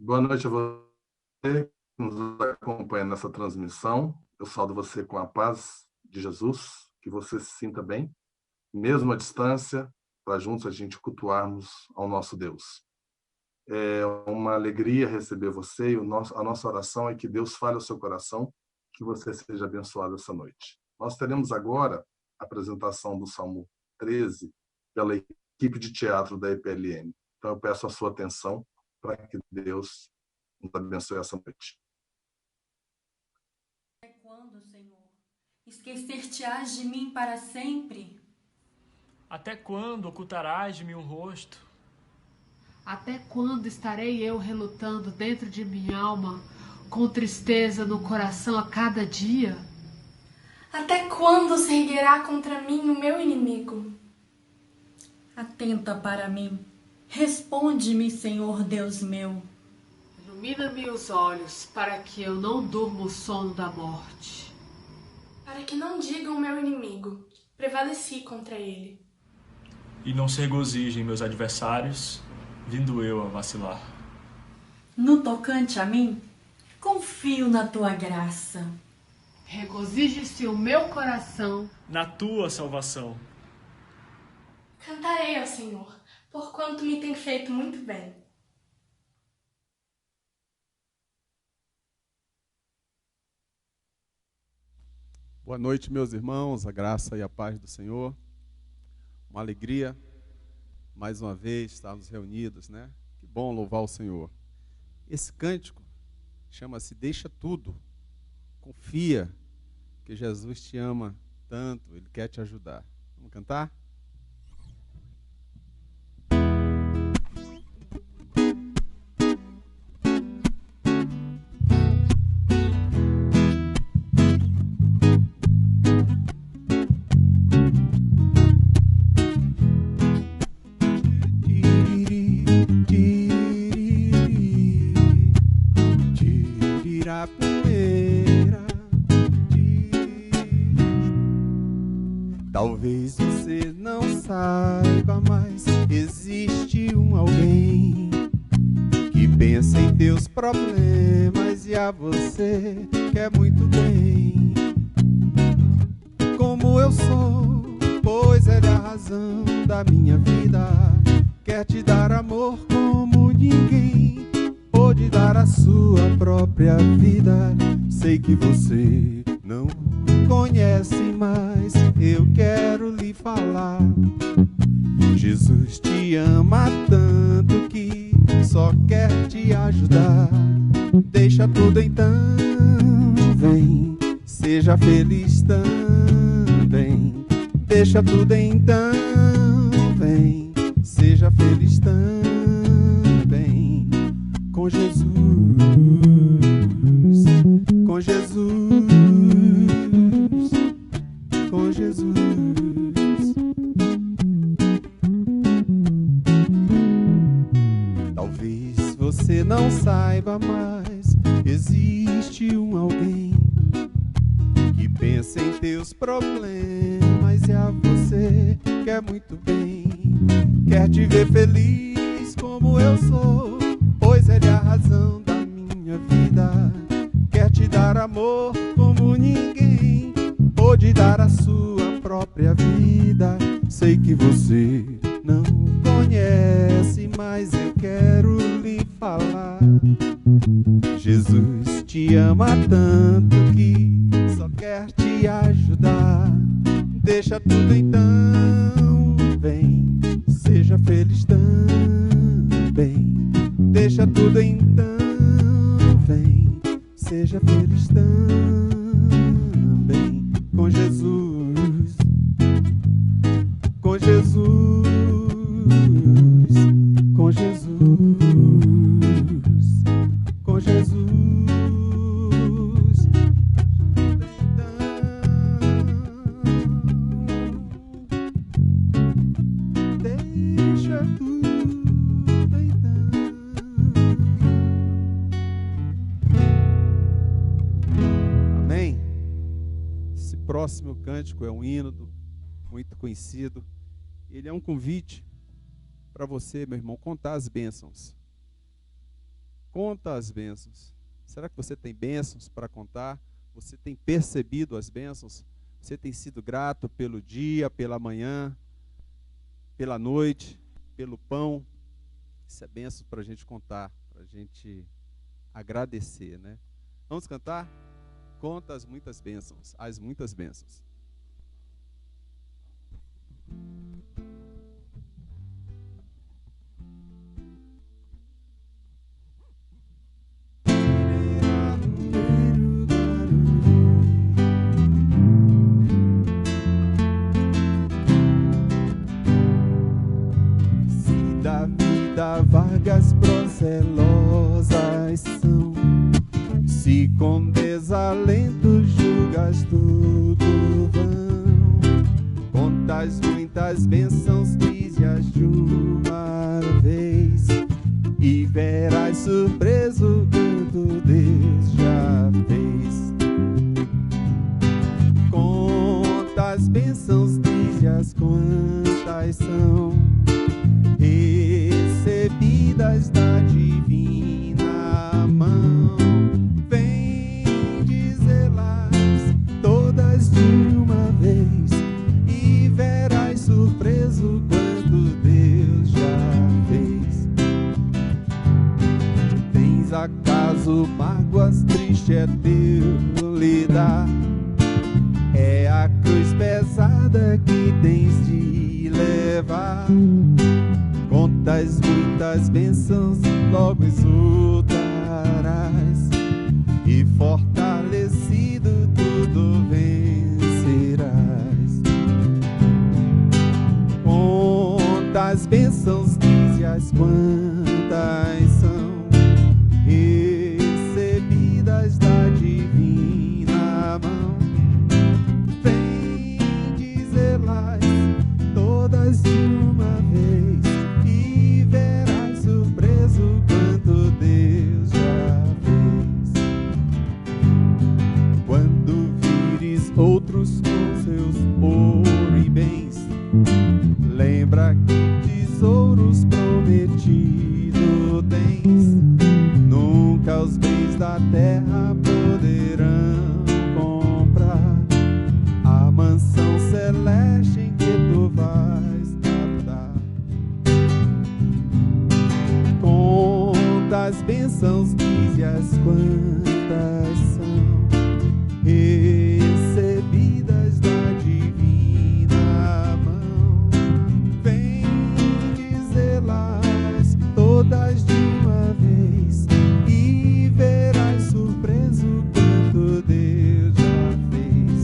Boa noite a você que nos acompanha nessa transmissão. Eu saúdo você com a paz de Jesus, que você se sinta bem, mesmo à distância, para juntos a gente cultuarmos ao nosso Deus. É uma alegria receber você e a nossa oração é que Deus fale ao seu coração, que você seja abençoado essa noite. Nós teremos agora a apresentação do Salmo 13 pela equipe de teatro da EPLN. Então eu peço a sua atenção para que Deus nos abençoe essa noite. Até quando, Senhor? Esquecer-te-ás de mim para sempre? Até quando ocultarás de mim o rosto? Até quando estarei eu relutando dentro de minha alma, com tristeza no coração a cada dia? Até quando se erguerá contra mim o meu inimigo? Atenta para mim. Responde-me, Senhor Deus meu. Ilumina-me os olhos, para que eu não durma o sono da morte. Para que não digam o meu inimigo, prevaleci contra ele. E não se regozijem meus adversários, vindo eu a vacilar. No tocante a mim, confio na tua graça. Regozije-se o meu coração Na tua salvação. Cantarei ao Senhor, porquanto me tem feito muito bem. Boa noite, meus irmãos, a graça e a paz do Senhor. Uma alegria, mais uma vez, estarmos reunidos, né? Que bom louvar o Senhor. Esse cântico chama-se Deixa Tudo. Confia que Jesus te ama tanto, Ele quer te ajudar. Vamos cantar? Talvez você não saiba, mas existe um alguém que pensa em teus problemas e a você quer muito bem. Como eu sou, pois ele é a razão da minha vida. Quer te dar amor como ninguém pôde dar a sua própria vida. Sei que você não conhece, mas eu quero lhe falar. Jesus te ama tanto que só quer te ajudar. Deixa tudo então, vem, seja feliz também. Deixa tudo então, vem, seja feliz também. Com Jesus, com Jesus, com Jesus. Talvez você não saiba, mas existe um alguém que pensa em teus problemas e a você quer muito bem. Quer te ver feliz como eu sou, pois ele é a razão da minha vida. Quer te dar amor como ninguém pôde dar a sua própria vida. Sei que você não conhece, mas eu quero lhe falar. Jesus te ama tanto que só quer te ajudar. Deixa tudo então, vem, seja feliz também. Deixa tudo então, vem, seja feliz também. Com Jesus, com Jesus, com Jesus, com Jesus. Deixa tudo então. Amém? Esse próximo cântico é um hino muito conhecido. Ele é um convite para você, meu irmão, contar as bênçãos. Conta as bênçãos. Será que você tem bênçãos para contar? Você tem percebido as bênçãos? Você tem sido grato pelo dia, pela manhã, pela noite, pelo pão? Isso é bênção para a gente contar, para a gente agradecer, né? Vamos cantar? Conta as muitas bênçãos, as muitas bênçãos. Se da vida vagas procelosas são, se com desalento julgas tudo vão, contas muitas bênçãos, dize-as de uma vez, e verás surpreso quanto Deus já fez. Contas bênçãos, dize-as quantas são, recebidas da divina mão. Vem dizê-las todas de uma vez, e verás surpreso quanto Deus já fez. Tens acaso mágoas, triste é teu lidar, é a cruz pesada que tens de levar. Contas muitas bênçãos, logo exultarás, e fortalecido tudo vencerás. Contas bênçãos, dize-as quantas são, recebidas da divina mão. Vem dizê-las todas de uma vez, e verás surpreso quanto Deus já fez. Quando vires outros com seus ouro e bens, lembra que tesouros prometido tens. Nunca os bens da terra poderão comprar a mansão celeste em que tu vais habitar. Contas bênçãos, dize-as quantas são, recebidas da divina mão. Vem dizê-las todas de uma vez, e verás surpreso quanto Deus já fez.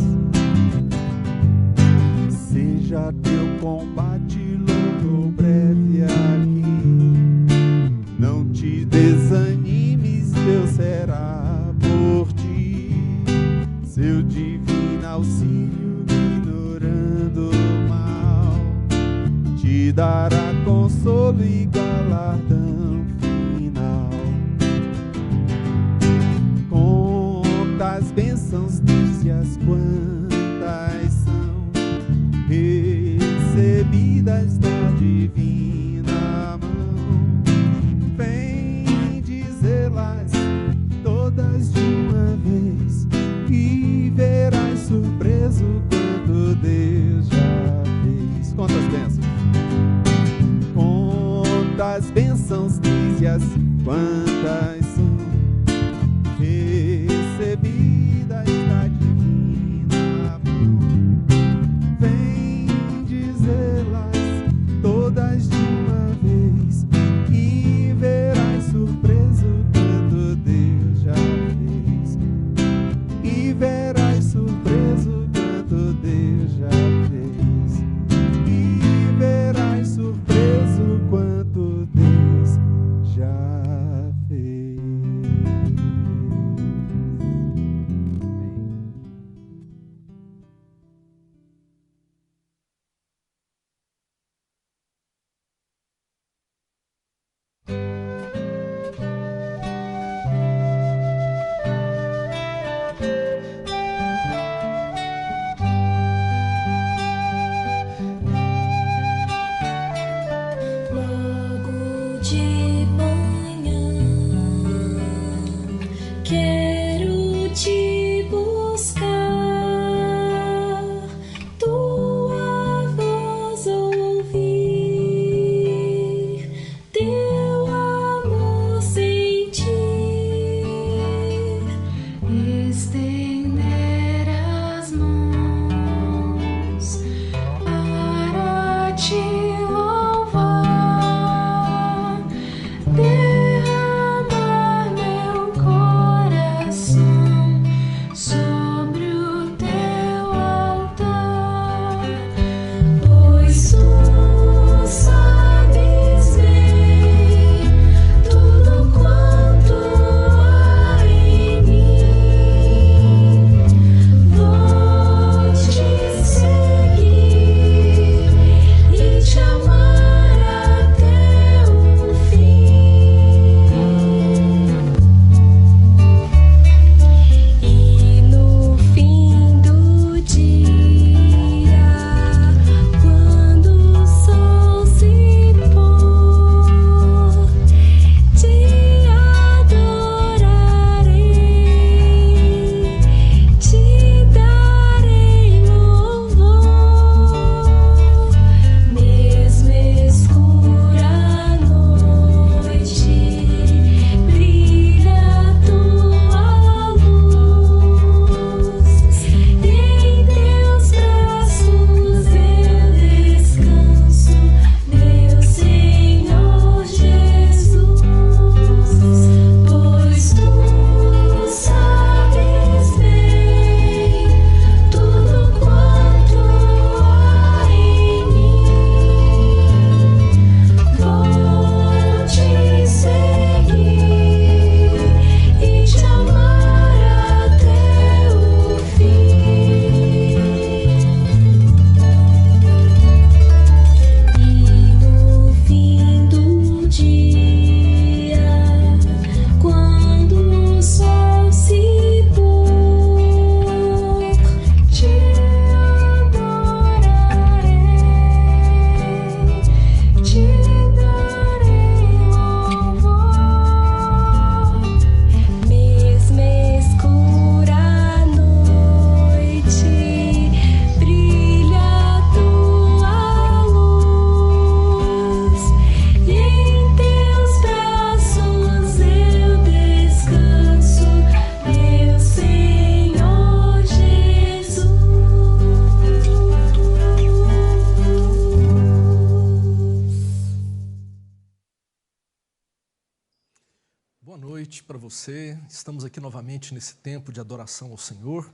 Seja teu combate longo ou breve aqui, não te desanimes, Deus será por ti. Seu divino auxílio, ignorando o mal, te dará consolo e galardão final. Contas bênçãos, dize-as quantas são, recebidas da divina mão. Vem dizê-las todas de uma vez, e verás surpreso quanto Deus já fez. Quantas bênçãos? Quantas bênçãos, dize-as quantas são, recebidas da divina mão. Vem dizê-las todas de noite para você. Estamos aqui novamente nesse tempo de adoração ao Senhor.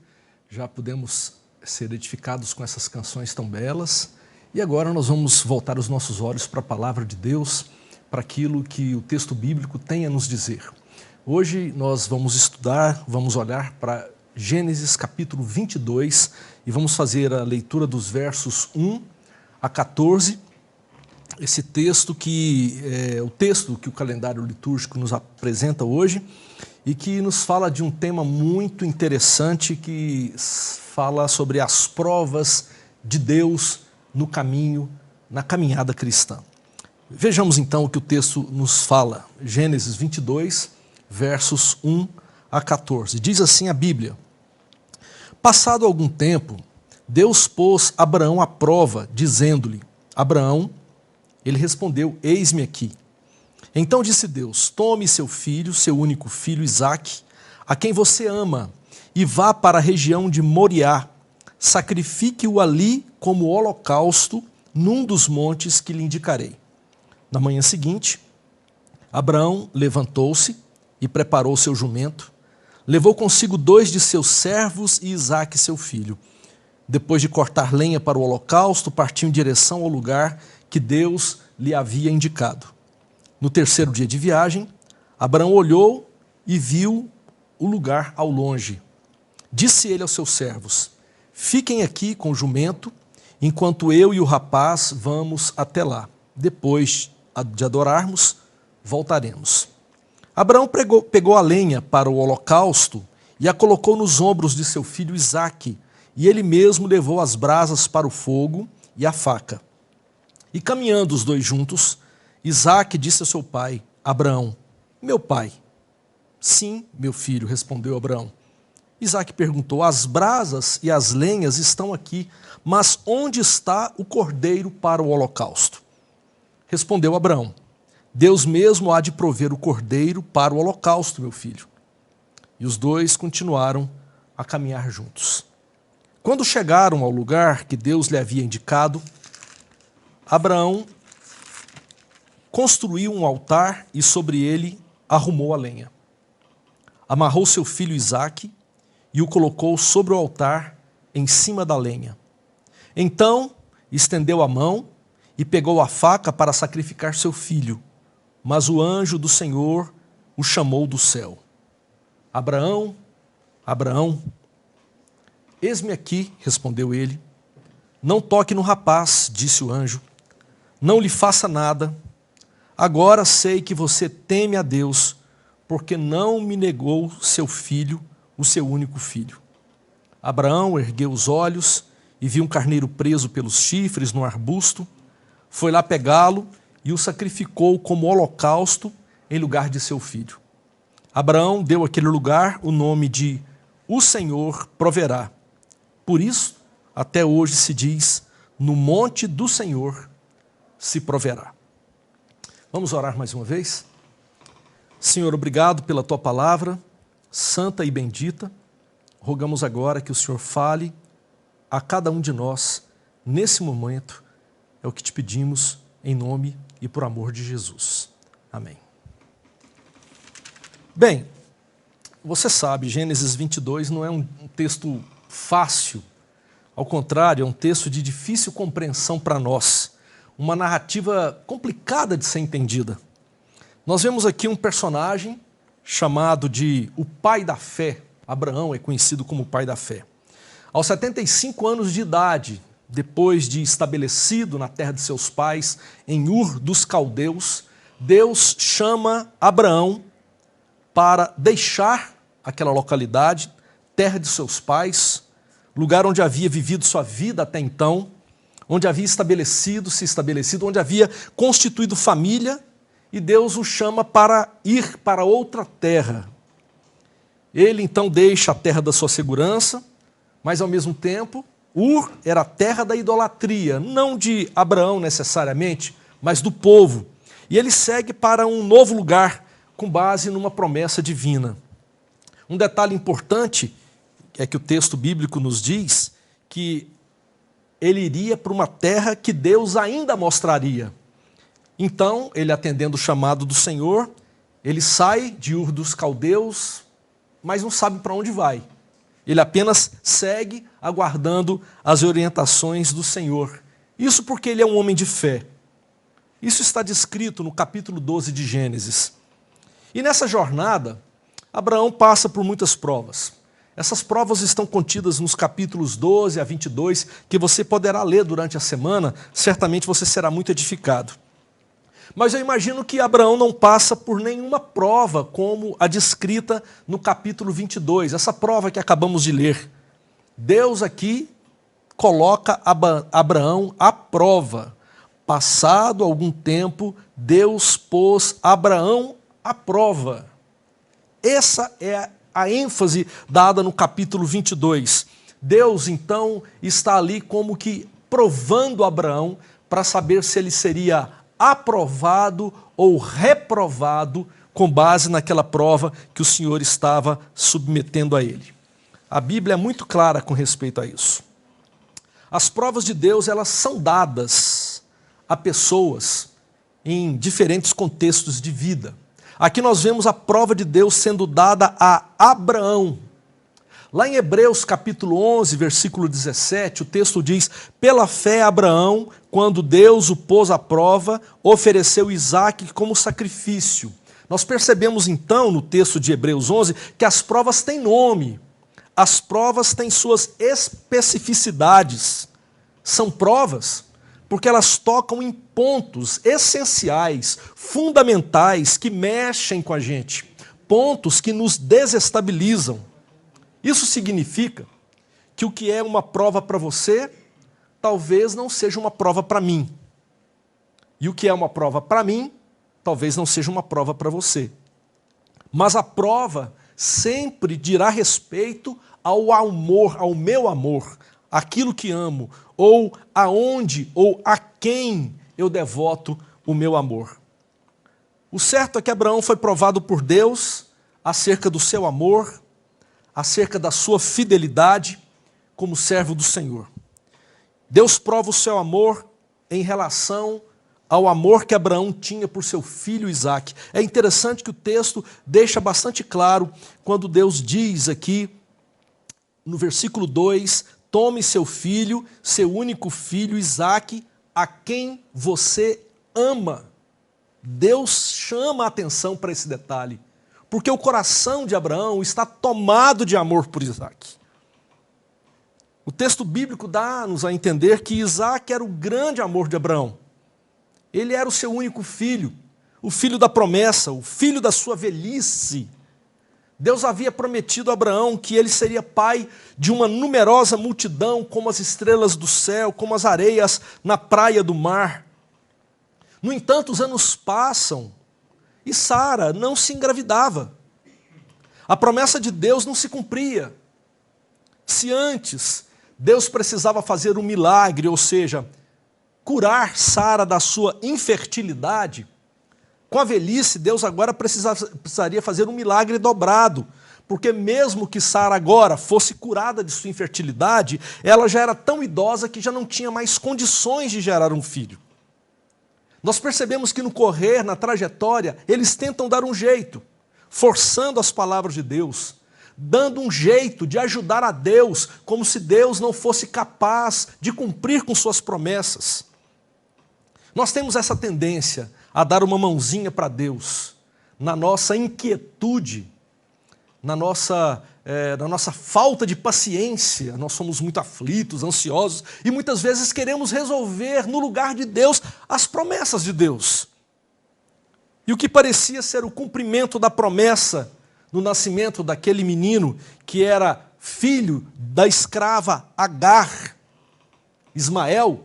Já pudemos ser edificados com essas canções tão belas. E agora nós vamos voltar os nossos olhos para a palavra de Deus, para aquilo que o texto bíblico tem a nos dizer. Hoje nós vamos estudar, vamos olhar para Gênesis capítulo 22 e vamos fazer a leitura dos versos 1 a 14. Esse texto que é o texto que o calendário litúrgico nos apresenta hoje e que nos fala de um tema muito interessante que fala sobre as provas de Deus no caminho, na caminhada cristã. Vejamos então o que o texto nos fala. Gênesis 22, versos 1 a 14. Diz assim a Bíblia: Passado algum tempo, Deus pôs Abraão à prova, dizendo-lhe: Abraão. Ele respondeu: Eis-me aqui. Então disse Deus: Tome seu filho, seu único filho, Isaque, a quem você ama, e vá para a região de Moriá. Sacrifique-o ali como holocausto num dos montes que lhe indicarei. Na manhã seguinte, Abraão levantou-se e preparou seu jumento. Levou consigo 2 de seus servos e Isaque, seu filho. Depois de cortar lenha para o holocausto, partiu em direção ao lugar que Deus lhe havia indicado. No terceiro dia de viagem, Abraão olhou e viu o lugar ao longe. Disse ele aos seus servos: Fiquem aqui com o jumento, enquanto eu e o rapaz vamos até lá. Depois de adorarmos, voltaremos. Abraão pegou a lenha para o holocausto e a colocou nos ombros de seu filho Isaque, e ele mesmo levou as brasas para o fogo e a faca. E caminhando os dois juntos, Isaque disse ao seu pai, Abraão: Meu pai. Sim, meu filho, respondeu Abraão. Isaque perguntou: As brasas e as lenhas estão aqui, mas onde está o cordeiro para o holocausto? Respondeu Abraão: Deus mesmo há de prover o cordeiro para o holocausto, meu filho. E os dois continuaram a caminhar juntos. Quando chegaram ao lugar que Deus lhe havia indicado, Abraão construiu um altar e sobre ele arrumou a lenha. Amarrou seu filho Isaque e o colocou sobre o altar em cima da lenha. Então estendeu a mão e pegou a faca para sacrificar seu filho. Mas o anjo do Senhor o chamou do céu. Abraão, Abraão. Eis-me aqui, respondeu ele. Não toque no rapaz, disse o anjo. Não lhe faça nada. Agora sei que você teme a Deus, porque não me negou seu filho, o seu único filho. Abraão ergueu os olhos e viu um carneiro preso pelos chifres no arbusto. Foi lá pegá-lo e o sacrificou como holocausto em lugar de seu filho. Abraão deu àquele lugar o nome de O Senhor Proverá. Por isso, até hoje se diz, no monte do Senhor se proverá. Vamos orar mais uma vez? Senhor, obrigado pela tua palavra, santa e bendita. Rogamos agora que o Senhor fale a cada um de nós nesse momento. É o que te pedimos em nome e por amor de Jesus. Amém. Bem, você sabe, Gênesis 22 não é um texto fácil. Ao contrário, é um texto de difícil compreensão para nós. Uma narrativa complicada de ser entendida. Nós vemos aqui um personagem chamado de o pai da fé. Abraão é conhecido como o pai da fé. Aos 75 anos de idade, depois de estabelecido na terra de seus pais, em Ur dos Caldeus, Deus chama Abraão para deixar aquela localidade, terra de seus pais, lugar onde havia vivido sua vida até então, onde havia se estabelecido, onde havia constituído família, e Deus o chama para ir para outra terra. Ele então deixa a terra da sua segurança, mas ao mesmo tempo, Ur era a terra da idolatria, não de Abraão necessariamente, mas do povo. E ele segue para um novo lugar, com base numa promessa divina. Um detalhe importante é que o texto bíblico nos diz que ele iria para uma terra que Deus ainda mostraria. Então, ele atendendo o chamado do Senhor, Ele sai de Ur dos Caldeus, mas não sabe para onde vai. Ele apenas segue aguardando as orientações do Senhor. Isso porque ele é um homem de fé. Isso está descrito no capítulo 12 de Gênesis. E nessa jornada, Abraão passa por muitas provas. Essas provas estão contidas nos capítulos 12 a 22, que você poderá ler durante a semana, certamente você será muito edificado. Mas eu imagino que Abraão não passa por nenhuma prova como a descrita no capítulo 22, essa prova que acabamos de ler. Deus aqui coloca Abraão à prova. Passado algum tempo, Deus pôs Abraão à prova. Essa é a ênfase dada no capítulo 22. Deus, então, está ali como que provando Abraão para saber se ele seria aprovado ou reprovado com base naquela prova que o Senhor estava submetendo a ele. A Bíblia é muito clara com respeito a isso. As provas de Deus, elas são dadas a pessoas em diferentes contextos de vida. Aqui nós vemos a prova de Deus sendo dada a Abraão. Lá em Hebreus capítulo 11, versículo 17, o texto diz: pela fé Abraão, quando Deus o pôs à prova, ofereceu Isaque como sacrifício. Nós percebemos então no texto de Hebreus 11 que as provas têm nome, as provas têm suas especificidades. São provas porque elas tocam em pontos essenciais, fundamentais, que mexem com a gente, pontos que nos desestabilizam. Isso significa que o que é uma prova para você, talvez não seja uma prova para mim. E o que é uma prova para mim, talvez não seja uma prova para você. Mas a prova sempre dirá respeito ao amor, ao meu amor, aquilo que amo, ou aonde ou a quem eu devoto o meu amor. O certo é que Abraão foi provado por Deus acerca do seu amor, acerca da sua fidelidade como servo do Senhor. Deus prova o seu amor em relação ao amor que Abraão tinha por seu filho Isaque. É interessante que o texto deixa bastante claro quando Deus diz aqui, no versículo 2, tome seu filho, seu único filho Isaque, a quem você ama. Deus chama a atenção para esse detalhe, porque o coração de Abraão está tomado de amor por Isaque. O texto bíblico dá-nos a entender que Isaque era o grande amor de Abraão. Ele era o seu único filho, o filho da promessa, o filho da sua velhice. Deus havia prometido a Abraão que ele seria pai de uma numerosa multidão, como as estrelas do céu, como as areias na praia do mar. No entanto, os anos passam e Sara não se engravidava. A promessa de Deus não se cumpria. Se antes Deus precisava fazer um milagre, ou seja, curar Sara da sua infertilidade, com a velhice, Deus agora precisaria fazer um milagre dobrado, porque mesmo que Sara agora fosse curada de sua infertilidade, ela já era tão idosa que já não tinha mais condições de gerar um filho. Nós percebemos que no correr, na trajetória, eles tentam dar um jeito, forçando as palavras de Deus, dando um jeito de ajudar a Deus, como se Deus não fosse capaz de cumprir com suas promessas. Nós temos essa tendência a dar uma mãozinha para Deus, na nossa inquietude, na nossa falta de paciência. Nós somos muito aflitos, ansiosos, e muitas vezes queremos resolver no lugar de Deus as promessas de Deus. E o que parecia ser o cumprimento da promessa no nascimento daquele menino que era filho da escrava Agar, Ismael,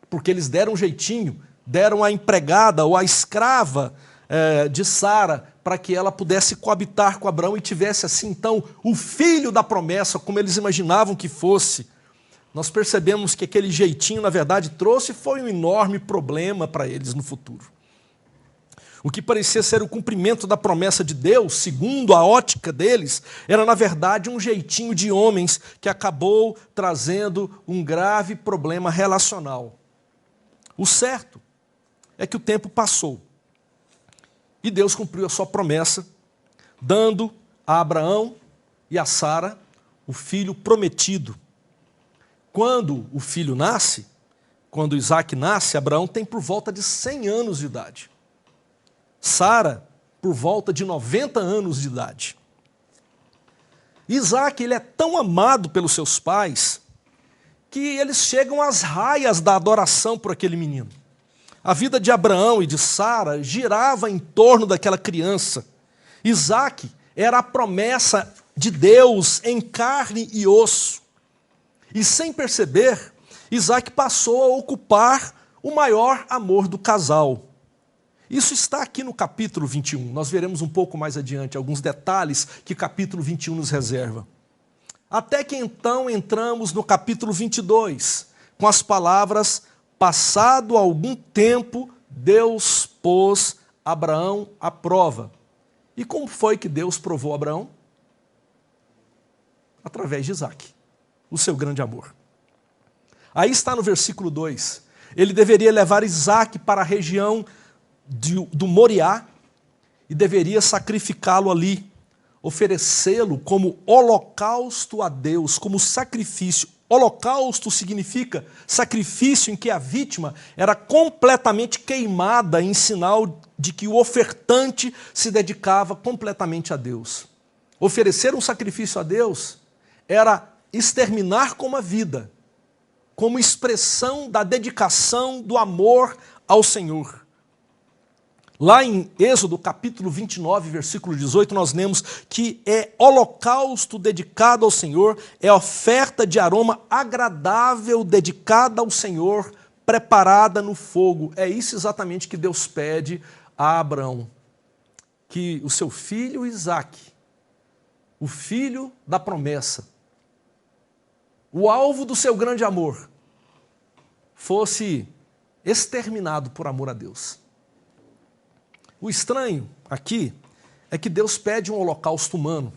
porque eles deram um jeitinho, deram a empregada ou a escrava de Sara para que ela pudesse coabitar com Abraão e tivesse assim então o filho da promessa, como eles imaginavam que fosse. Nós percebemos que aquele jeitinho, na verdade, foi um enorme problema para eles no futuro. O que parecia ser o cumprimento da promessa de Deus, segundo a ótica deles, era, na verdade, um jeitinho de homens que acabou trazendo um grave problema relacional. O certo é que o tempo passou. E Deus cumpriu a sua promessa, dando a Abraão e a Sara o filho prometido. Quando o filho nasce, quando Isaac nasce, Abraão tem por volta de 100 anos de idade. Sara, por volta de 90 anos de idade. Isaac, ele é tão amado pelos seus pais que eles chegam às raias da adoração por aquele menino. A vida de Abraão e de Sara girava em torno daquela criança. Isaac era a promessa de Deus em carne e osso. E sem perceber, Isaac passou a ocupar o maior amor do casal. Isso está aqui no capítulo 21. Nós veremos um pouco mais adiante alguns detalhes que o capítulo 21 nos reserva. Até que então entramos no capítulo 22, com as palavras: passado algum tempo, Deus pôs Abraão à prova. E como foi que Deus provou Abraão? Através de Isaac, o seu grande amor. Aí está no versículo 2. Ele deveria levar Isaac para a região do Moriá e deveria sacrificá-lo ali, oferecê-lo como holocausto a Deus, como sacrifício. Holocausto significa sacrifício em que a vítima era completamente queimada, em sinal de que o ofertante se dedicava completamente a Deus. Oferecer um sacrifício a Deus era exterminar com a vida, como expressão da dedicação, do amor ao Senhor. Lá em Êxodo, capítulo 29, versículo 18, nós lemos que é holocausto dedicado ao Senhor, é oferta de aroma agradável dedicada ao Senhor, preparada no fogo. É isso exatamente que Deus pede a Abraão, que o seu filho Isaac, o filho da promessa, o alvo do seu grande amor, fosse exterminado por amor a Deus. O estranho aqui é que Deus pede um holocausto humano.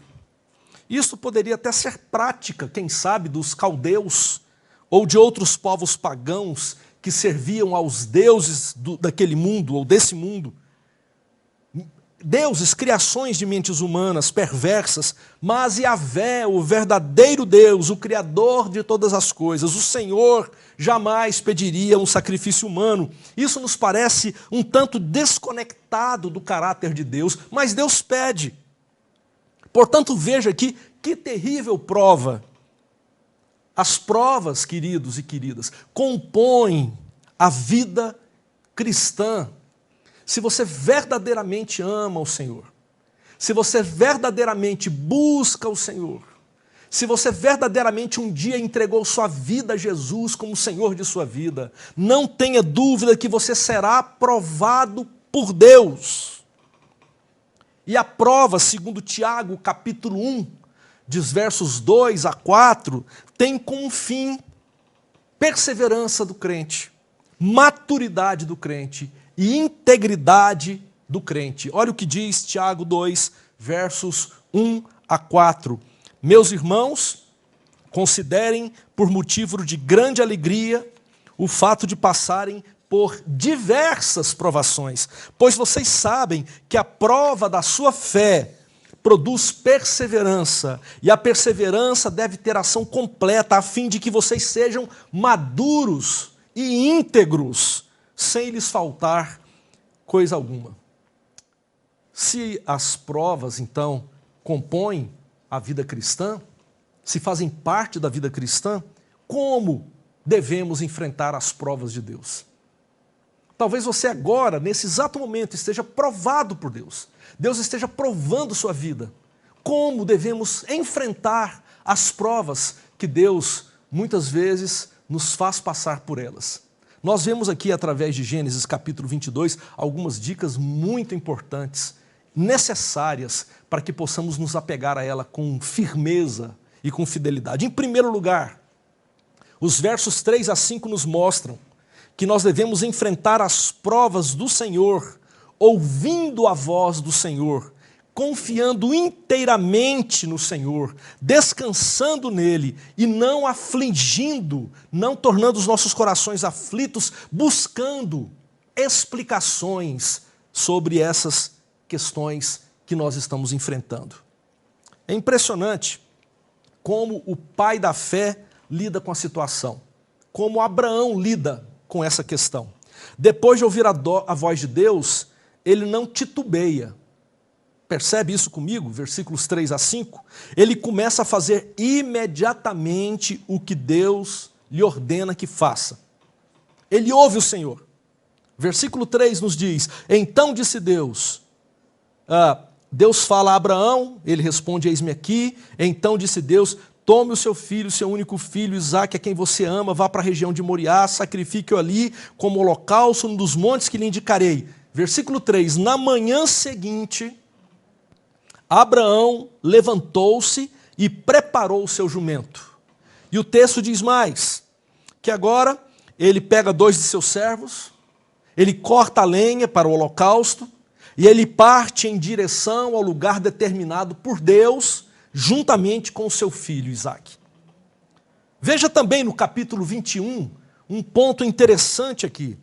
Isso poderia até ser prática, quem sabe, dos caldeus ou de outros povos pagãos que serviam aos deuses daquele mundo ou desse mundo. Deuses, criações de mentes humanas perversas, mas Yahvé, o verdadeiro Deus, o Criador de todas as coisas, o Senhor, jamais pediria um sacrifício humano. Isso nos parece um tanto desconectado do caráter de Deus, mas Deus pede. Portanto, veja aqui que terrível prova. As provas, queridos e queridas, compõem a vida cristã. Se você verdadeiramente ama o Senhor, se você verdadeiramente busca o Senhor, se você verdadeiramente um dia entregou sua vida a Jesus como Senhor de sua vida, não tenha dúvida que você será aprovado por Deus. E a prova, segundo Tiago, capítulo 1, dos versos 2 a 4, tem como fim perseverança do crente, maturidade do crente e integridade do crente. Olha o que diz Tiago 2, versos 1 a 4. Meus irmãos, considerem por motivo de grande alegria o fato de passarem por diversas provações, pois vocês sabem que a prova da sua fé produz perseverança, e a perseverança deve ter ação completa, a fim de que vocês sejam maduros e íntegros, sem lhes faltar coisa alguma. Se as provas, então, compõem a vida cristã, se fazem parte da vida cristã, como devemos enfrentar as provas de Deus? Talvez você agora, nesse exato momento, esteja provado por Deus. Deus esteja provando sua vida. Como devemos enfrentar as provas que Deus, muitas vezes, nos faz passar por elas? Nós vemos aqui, através de Gênesis capítulo 22, algumas dicas muito importantes, necessárias para que possamos nos apegar a ela com firmeza e com fidelidade. Em primeiro lugar, os versos 3 a 5 nos mostram que nós devemos enfrentar as provas do Senhor, ouvindo a voz do Senhor, confiando inteiramente no Senhor, descansando nele e não afligindo, não tornando os nossos corações aflitos, buscando explicações sobre essas questões que nós estamos enfrentando. É impressionante como o pai da fé lida com a situação, como Abraão lida com essa questão. Depois de ouvir a voz de Deus, ele não titubeia. Percebe isso comigo? Versículos 3 a 5. Ele começa a fazer imediatamente o que Deus lhe ordena que faça. Ele ouve o Senhor. Versículo 3 nos diz: então disse Deus, Deus fala a Abraão, ele responde: eis-me aqui. Então disse Deus: tome o seu filho, seu único filho, Isaque, a quem você ama, vá para a região de Moriá, sacrifique-o ali como holocausto num dos montes que lhe indicarei. Versículo 3, na manhã seguinte, Abraão levantou-se e preparou o seu jumento. E o texto diz mais, que agora ele pega 2 de seus servos, ele corta a lenha para o holocausto, e ele parte em direção ao lugar determinado por Deus, juntamente com o seu filho Isaque. Veja também no capítulo 21, um ponto interessante aqui.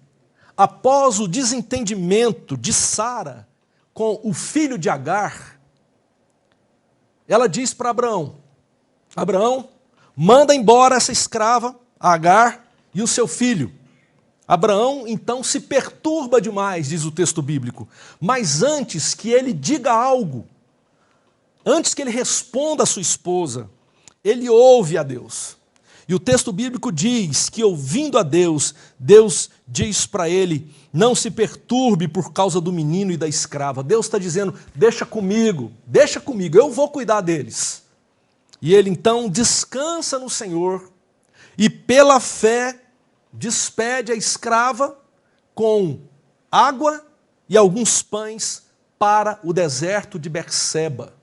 Após o desentendimento de Sara com o filho de Agar, ela diz para Abraão: Abraão, manda embora essa escrava, Agar, e o seu filho. Abraão, então, se perturba demais, diz o texto bíblico. Mas antes que ele diga algo, antes que ele responda a sua esposa, ele ouve a Deus. E o texto bíblico diz que, ouvindo a Deus, Deus diz para ele: não se perturbe por causa do menino e da escrava. Deus está dizendo: deixa comigo, eu vou cuidar deles. E ele então descansa no Senhor e pela fé despede a escrava com água e alguns pães para o deserto de Berseba.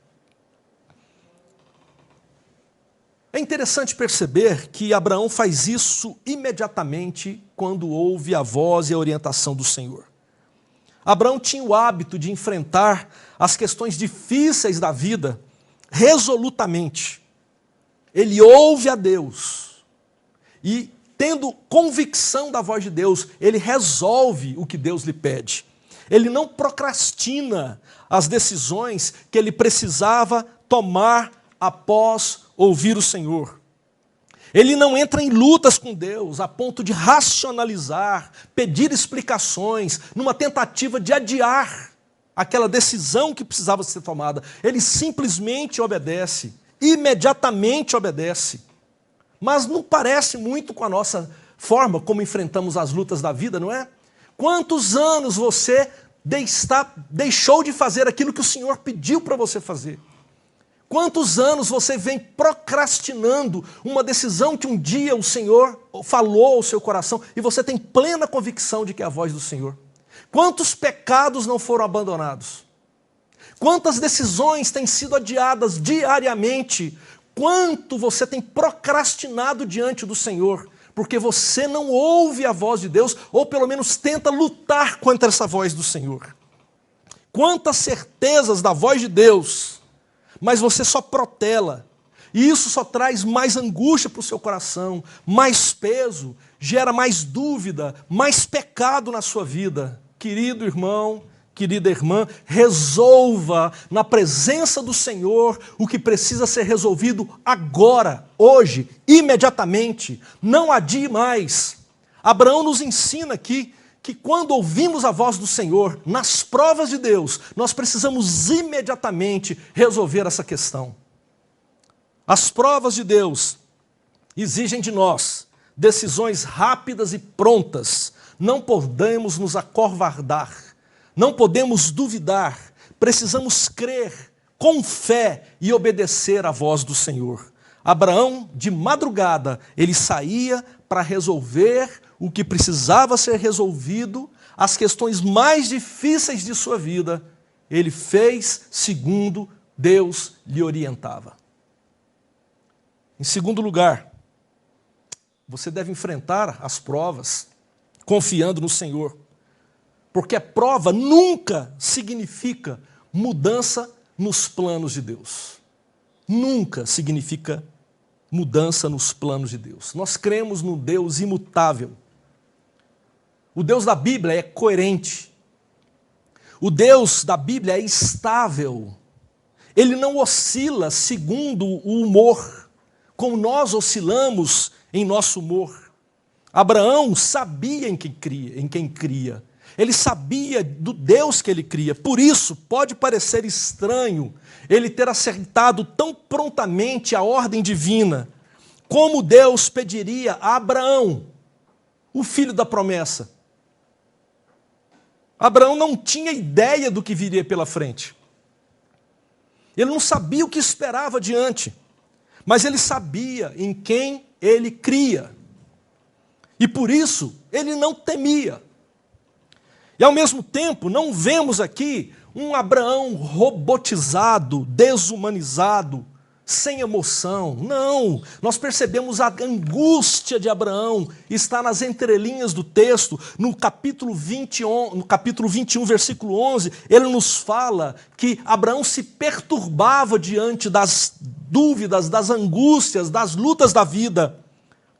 É interessante perceber que Abraão faz isso imediatamente quando ouve a voz e a orientação do Senhor. Abraão tinha o hábito de enfrentar as questões difíceis da vida resolutamente. Ele ouve a Deus e, tendo convicção da voz de Deus, ele resolve o que Deus lhe pede. Ele não procrastina as decisões que ele precisava tomar após ouvir o Senhor. Ele não entra em lutas com Deus a ponto de racionalizar, pedir explicações, numa tentativa de adiar aquela decisão que precisava ser tomada. Ele simplesmente obedece, imediatamente obedece. Mas não parece muito com a nossa forma como enfrentamos as lutas da vida, não é? Quantos anos você deixou de fazer aquilo que o Senhor pediu para você fazer? Quantos anos você vem procrastinando uma decisão que um dia o Senhor falou ao seu coração e você tem plena convicção de que é a voz do Senhor? Quantos pecados não foram abandonados? Quantas decisões têm sido adiadas diariamente? Quanto você tem procrastinado diante do Senhor? Porque você não ouve a voz de Deus, ou pelo menos tenta lutar contra essa voz do Senhor. Quantas certezas da voz de Deus, mas você só protela. E isso só traz mais angústia para o seu coração, mais peso, gera mais dúvida, mais pecado na sua vida. Querido irmão, querida irmã, resolva na presença do Senhor o que precisa ser resolvido agora, hoje, imediatamente. Não adie mais. Abraão nos ensina aqui que quando ouvimos a voz do Senhor, nas provas de Deus, nós precisamos imediatamente resolver essa questão. As provas de Deus exigem de nós decisões rápidas e prontas. Não podemos nos acovardar, não podemos duvidar, precisamos crer com fé e obedecer à voz do Senhor. Abraão, de madrugada, ele saía para resolver o que precisava ser resolvido, as questões mais difíceis de sua vida, ele fez segundo Deus lhe orientava. Em segundo lugar, você deve enfrentar as provas confiando no Senhor, porque a prova nunca significa mudança nos planos de Deus. Nunca significa mudança nos planos de Deus. Nós cremos no Deus imutável. O Deus da Bíblia é coerente. O Deus da Bíblia é estável. Ele não oscila segundo o humor, como nós oscilamos em nosso humor. Abraão sabia em quem cria. Ele sabia do Deus que ele cria. Por isso, pode parecer estranho ele ter aceitado tão prontamente a ordem divina, como Deus pediria a Abraão, o filho da promessa. Abraão não tinha ideia do que viria pela frente. Ele não sabia o que esperava adiante, mas ele sabia em quem ele cria. E por isso, ele não temia. E ao mesmo tempo, não vemos aqui um Abraão robotizado, desumanizado, sem emoção. Não, nós percebemos a angústia de Abraão, está nas entrelinhas do texto, no capítulo 21, versículo 11, ele nos fala que Abraão se perturbava diante das dúvidas, das angústias, das lutas da vida.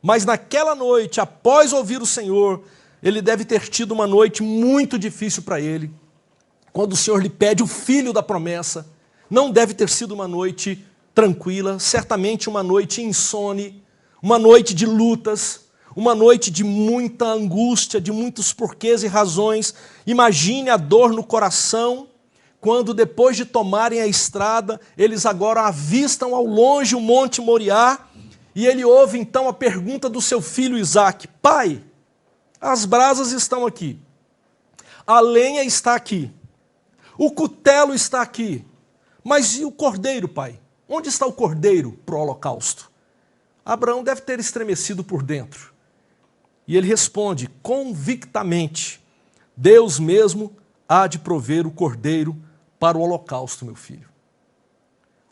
Mas naquela noite, após ouvir o Senhor, ele deve ter tido uma noite muito difícil para ele. Quando o Senhor lhe pede o filho da promessa, não deve ter sido uma noite tranquila, certamente uma noite insone, uma noite de lutas, uma noite de muita angústia, de muitos porquês e razões. Imagine a dor no coração, quando depois de tomarem a estrada, eles agora avistam ao longe o Monte Moriá, e ele ouve então a pergunta do seu filho Isaque: pai, as brasas estão aqui, a lenha está aqui, o cutelo está aqui, mas e o cordeiro, pai? Onde está o cordeiro para o holocausto? Abraão deve ter estremecido por dentro. E ele responde convictamente: Deus mesmo há de prover o cordeiro para o holocausto, meu filho.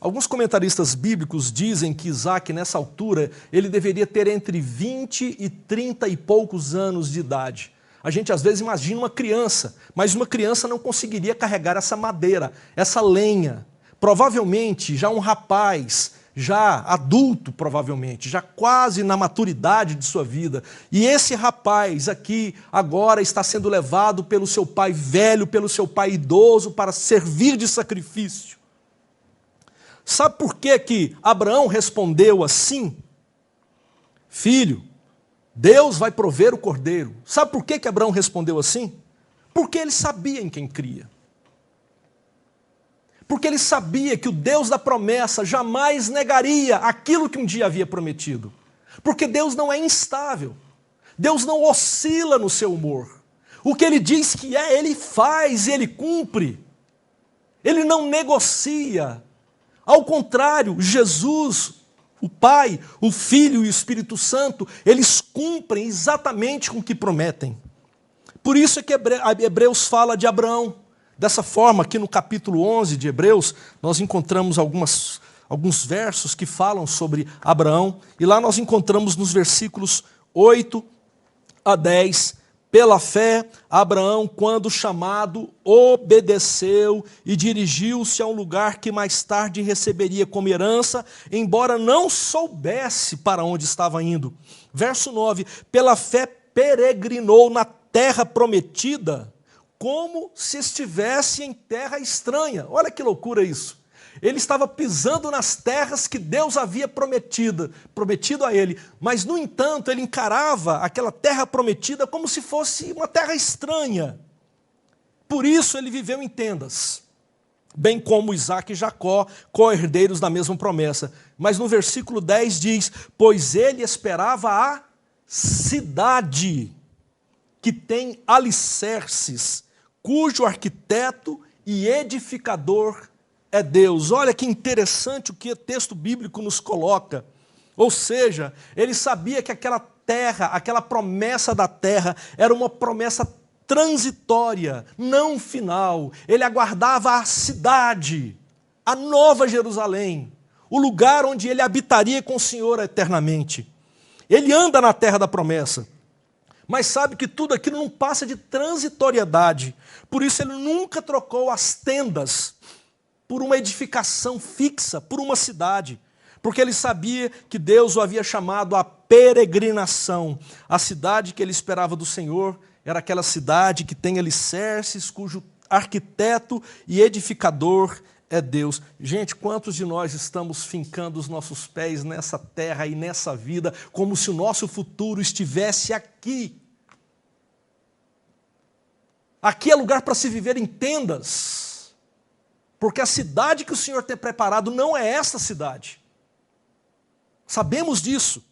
Alguns comentaristas bíblicos dizem que Isaque, nessa altura, ele deveria ter entre 20 e 30 e poucos anos de idade. A gente às vezes imagina uma criança, mas uma criança não conseguiria carregar essa madeira, essa lenha. Provavelmente já um rapaz, já adulto provavelmente, já quase na maturidade de sua vida. E esse rapaz aqui agora está sendo levado pelo seu pai velho, pelo seu pai idoso, para servir de sacrifício. Sabe por que Abraão respondeu assim? Filho, Deus vai prover o cordeiro. Sabe por que Abraão respondeu assim? Porque ele sabia em quem cria. Porque ele sabia que o Deus da promessa jamais negaria aquilo que um dia havia prometido. Porque Deus não é instável. Deus não oscila no seu humor. O que ele diz que é, ele faz e ele cumpre. Ele não negocia. Ao contrário, Jesus, o Pai, o Filho e o Espírito Santo, eles cumprem exatamente com o que prometem. Por isso é que Hebreus fala de Abraão. Dessa forma, aqui no capítulo 11 de Hebreus, nós encontramos alguns versos que falam sobre Abraão, e lá nós encontramos nos versículos 8 a 10, pela fé, Abraão, quando chamado, obedeceu e dirigiu-se a um lugar que mais tarde receberia como herança, embora não soubesse para onde estava indo. Verso 9, pela fé peregrinou na terra prometida, como se estivesse em terra estranha. Olha que loucura isso. Ele estava pisando nas terras que Deus havia prometido a ele, mas, no entanto, ele encarava aquela terra prometida como se fosse uma terra estranha. Por isso ele viveu em tendas, bem como Isaque e Jacó, co-herdeiros da mesma promessa. Mas no versículo 10 diz, pois ele esperava a cidade que tem alicerces, cujo arquiteto e edificador é Deus. Olha que interessante o que o texto bíblico nos coloca. Ou seja, ele sabia que aquela terra, aquela promessa da terra, era uma promessa transitória, não final. Ele aguardava a cidade, a nova Jerusalém, o lugar onde ele habitaria com o Senhor eternamente. Ele anda na terra da promessa, mas sabe que tudo aquilo não passa de transitoriedade. Por isso ele nunca trocou as tendas por uma edificação fixa, por uma cidade, porque ele sabia que Deus o havia chamado à peregrinação. A cidade que ele esperava do Senhor era aquela cidade que tem alicerces, cujo arquiteto e edificador é Deus. Gente, quantos de nós estamos fincando os nossos pés nessa terra e nessa vida como se o nosso futuro estivesse aqui? Aqui é lugar para se viver em tendas, porque a cidade que o Senhor tem preparado não é esta cidade. Sabemos disso.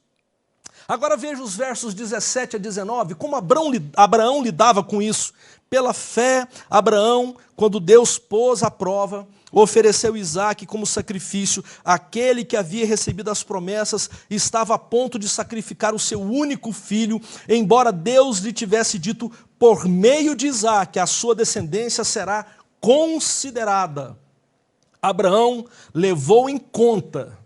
Agora veja os versos 17 a 19, como Abraão lidava com isso. Pela fé, Abraão, quando Deus pôs à prova, ofereceu Isaque como sacrifício. Aquele que havia recebido as promessas estava a ponto de sacrificar o seu único filho, embora Deus lhe tivesse dito, por meio de Isaque, a sua descendência será considerada. Abraão levou em conta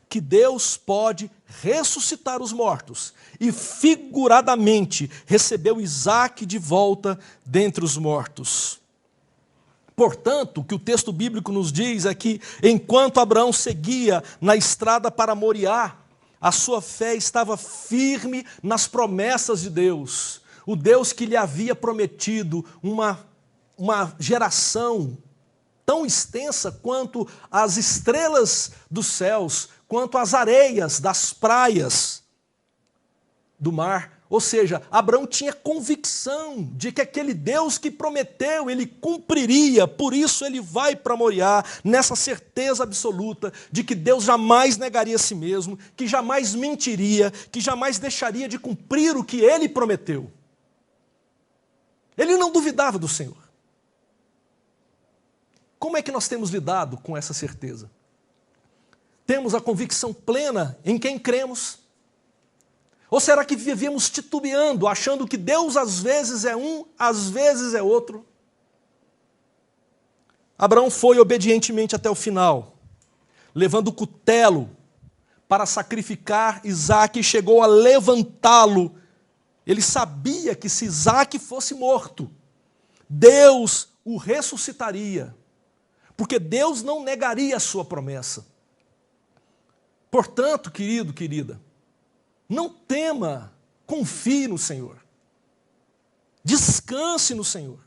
que Deus pode ressuscitar os mortos, e figuradamente recebeu Isaque de volta dentre os mortos. Portanto, o que o texto bíblico nos diz é que, enquanto Abraão seguia na estrada para Moriá, a sua fé estava firme nas promessas de Deus. O Deus que lhe havia prometido uma geração tão extensa quanto as estrelas dos céus, quanto as areias das praias do mar. Ou seja, Abraão tinha convicção de que aquele Deus que prometeu, ele cumpriria, por isso ele vai para Moriá, nessa certeza absoluta de que Deus jamais negaria a si mesmo, que jamais mentiria, que jamais deixaria de cumprir o que ele prometeu. Ele não duvidava do Senhor. Como é que nós temos lidado com essa certeza? Temos a convicção plena em quem cremos? Ou será que vivíamos titubeando, achando que Deus às vezes é um, às vezes é outro? Abraão foi obedientemente até o final, levando o cutelo para sacrificar Isaque e chegou a levantá-lo. Ele sabia que se Isaque fosse morto, Deus o ressuscitaria, porque Deus não negaria a sua promessa. Portanto, querido, querida, não tema, confie no Senhor. Descanse no Senhor.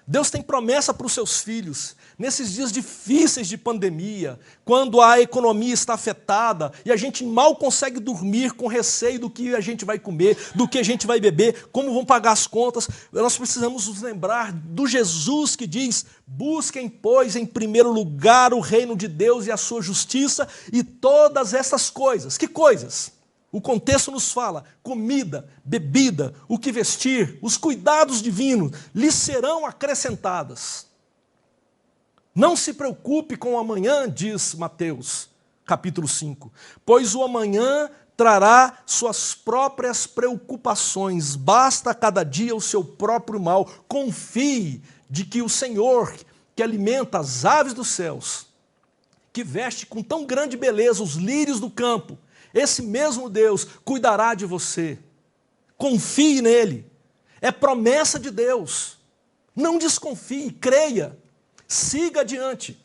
Deus tem promessa para os seus filhos. Nesses dias difíceis de pandemia, quando a economia está afetada e a gente mal consegue dormir com receio do que a gente vai comer, do que a gente vai beber, como vão pagar as contas, nós precisamos nos lembrar do Jesus que diz, busquem, pois, em primeiro lugar o reino de Deus e a sua justiça e todas essas coisas. Que coisas? O contexto nos fala, comida, bebida, o que vestir, os cuidados divinos lhes serão acrescentadas. Não se preocupe com o amanhã, diz Mateus, capítulo 5, pois o amanhã trará suas próprias preocupações, basta a cada dia o seu próprio mal. Confie de que o Senhor, que alimenta as aves dos céus, que veste com tão grande beleza os lírios do campo, esse mesmo Deus cuidará de você. Confie nele. É promessa de Deus. Não desconfie, creia. Siga adiante.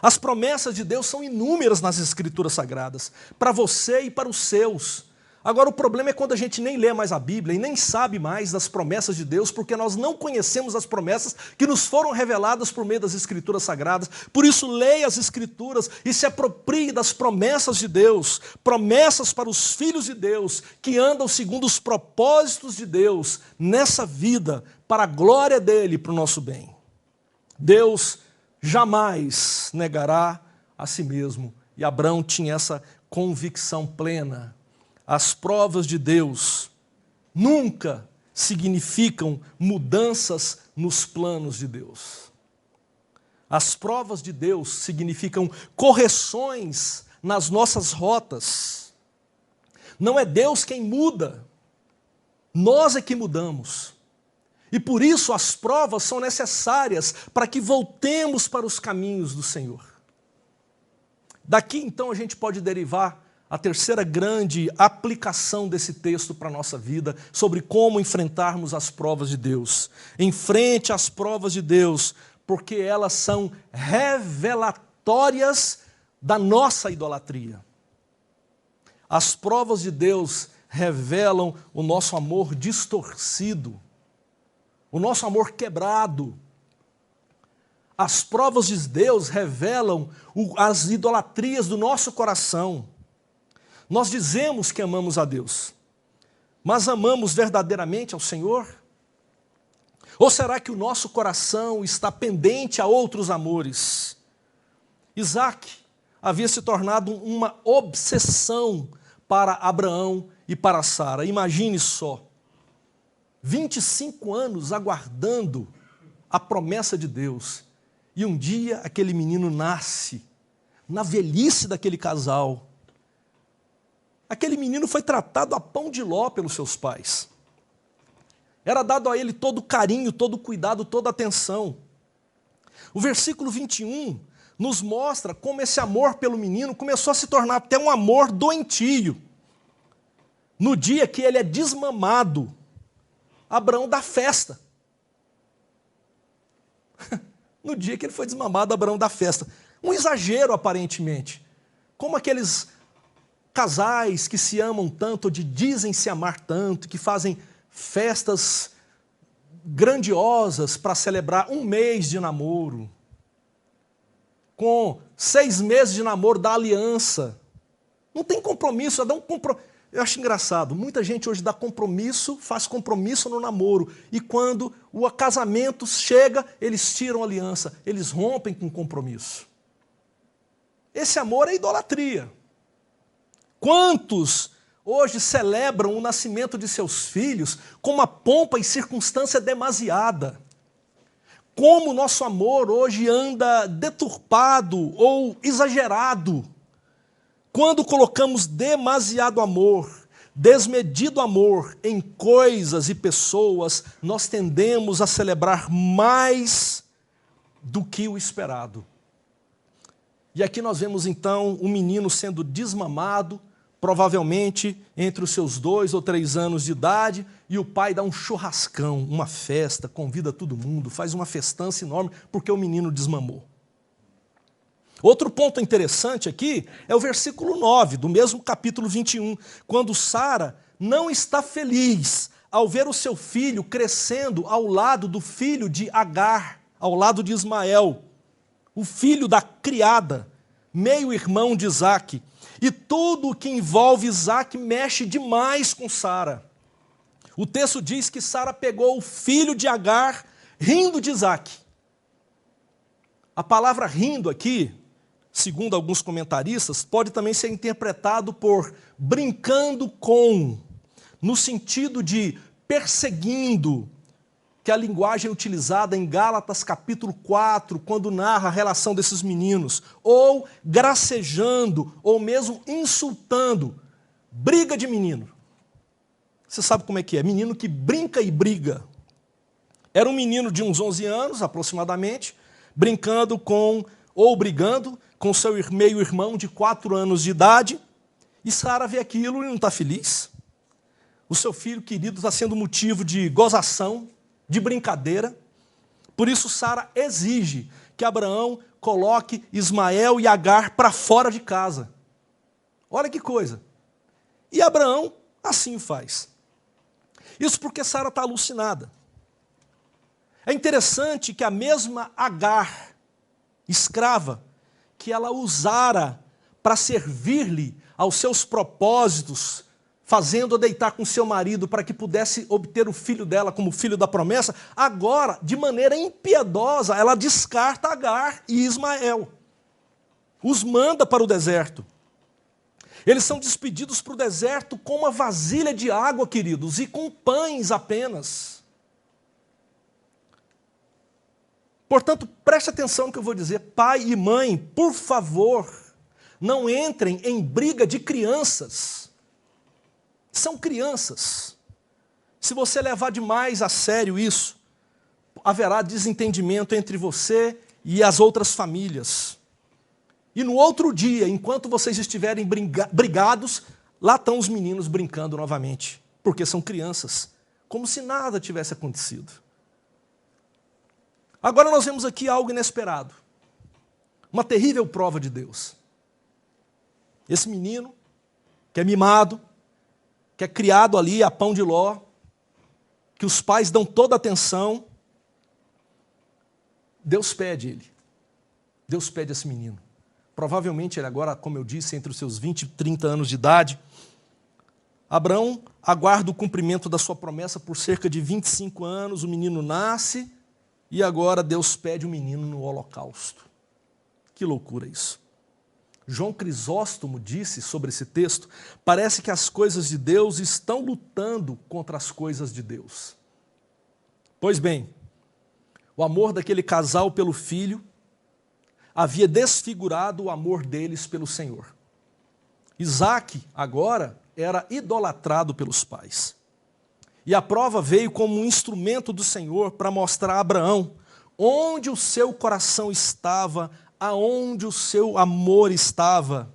As promessas de Deus são inúmeras nas Escrituras Sagradas, para você e para os seus. Agora, o problema é quando a gente nem lê mais a Bíblia e nem sabe mais das promessas de Deus, porque nós não conhecemos as promessas que nos foram reveladas por meio das Escrituras Sagradas. Por isso, leia as Escrituras e se aproprie das promessas de Deus, promessas para os filhos de Deus, que andam segundo os propósitos de Deus nessa vida, para a glória dele, para o nosso bem. Deus jamais negará a si mesmo, e Abraão tinha essa convicção plena. As provas de Deus nunca significam mudanças nos planos de Deus. As provas de Deus significam correções nas nossas rotas. Não é Deus quem muda, nós é que mudamos. E por isso as provas são necessárias para que voltemos para os caminhos do Senhor. Daqui então a gente pode derivar a terceira grande aplicação desse texto para a nossa vida, sobre como enfrentarmos as provas de Deus. Enfrente as provas de Deus, porque elas são revelatórias da nossa idolatria. As provas de Deus revelam o nosso amor distorcido, o nosso amor quebrado, As provas de Deus revelam as idolatrias do nosso coração. Nós dizemos que amamos a Deus, mas amamos verdadeiramente ao Senhor? Ou será que o nosso coração está pendente a outros amores? Isaac havia se tornado uma obsessão para Abraão e para Sara. Imagine só, 25 anos aguardando a promessa de Deus. E um dia aquele menino nasce, na velhice daquele casal. Aquele menino foi tratado a pão de ló pelos seus pais. Era dado a ele todo o carinho, todo o cuidado, toda a atenção. O versículo 21 nos mostra como esse amor pelo menino começou a se tornar até um amor doentio. No dia que ele é desmamado, Abraão dá festa. No dia que ele foi desmamado, Abraão dá festa. Um exagero, aparentemente. Como aqueles casais que se amam tanto, ou dizem se amar tanto, que fazem festas grandiosas para celebrar um mês de namoro. Com 6 meses de namoro, dá aliança. Não tem compromisso, dá um compromisso. Eu acho engraçado, muita gente hoje dá compromisso, faz compromisso no namoro, e quando o casamento chega, eles tiram a aliança, eles rompem com o compromisso. Esse amor é idolatria. Quantos hoje celebram o nascimento de seus filhos com uma pompa e circunstância demasiada? Como o nosso amor hoje anda deturpado ou exagerado. Quando colocamos demasiado amor, desmedido amor em coisas e pessoas, nós tendemos a celebrar mais do que o esperado. E aqui nós vemos então um menino sendo desmamado, provavelmente entre os seus 2 ou 3 anos de idade, e o pai dá um churrascão, uma festa, convida todo mundo, faz uma festança enorme, porque o menino desmamou. Outro ponto interessante aqui é o versículo 9, do mesmo capítulo 21, quando Sara não está feliz ao ver o seu filho crescendo ao lado do filho de Agar, ao lado de Ismael, o filho da criada, meio-irmão de Isaac. E tudo o que envolve Isaac mexe demais com Sara. O texto diz que Sara pegou o filho de Agar rindo de Isaac. A palavra rindo aqui, segundo alguns comentaristas, pode também ser interpretado por brincando com, no sentido de perseguindo, que é a linguagem utilizada em Gálatas capítulo 4, quando narra a relação desses meninos, ou gracejando, ou mesmo insultando, briga de menino. Você sabe como é que é? Menino que brinca e briga. Era um menino de uns 11 anos, aproximadamente, brincando com, ou brigando, com seu meio-irmão de 4 anos de idade, e Sara vê aquilo e não está feliz. O seu filho querido está sendo motivo de gozação, de brincadeira. Por isso Sara exige que Abraão coloque Ismael e Agar para fora de casa. Olha que coisa. E Abraão assim faz. Isso porque Sara está alucinada. É interessante que a mesma Agar, escrava, que ela usara para servir-lhe aos seus propósitos, fazendo-a deitar com seu marido para que pudesse obter o filho dela como filho da promessa, agora, de maneira impiedosa, ela descarta Agar e Ismael. Os manda para o deserto. Eles são despedidos para o deserto com uma vasilha de água, queridos, e com pães apenas. Portanto, preste atenção no que eu vou dizer. Pai e mãe, por favor, não entrem em briga de crianças. São crianças. Se você levar demais a sério isso, haverá desentendimento entre você e as outras famílias. E no outro dia, enquanto vocês estiverem brigados, lá estão os meninos brincando novamente, porque são crianças, como se nada tivesse acontecido. Agora nós vemos aqui algo inesperado, uma terrível prova de Deus. Esse menino, que é mimado, que é criado ali a pão de ló, que os pais dão toda a atenção, Deus pede ele. Deus pede esse menino. Provavelmente ele agora, como eu disse, entre os seus 20 e 30 anos de idade. Abraão aguarda o cumprimento da sua promessa por cerca de 25 anos, o menino nasce e agora Deus pede o menino no holocausto. Que loucura isso. João Crisóstomo disse sobre esse texto, parece que as coisas de Deus estão lutando contra as coisas de Deus. Pois bem, o amor daquele casal pelo filho havia desfigurado o amor deles pelo Senhor. Isaque, agora, era idolatrado pelos pais. E a prova veio como um instrumento do Senhor para mostrar a Abraão onde o seu coração estava, aonde o seu amor estava.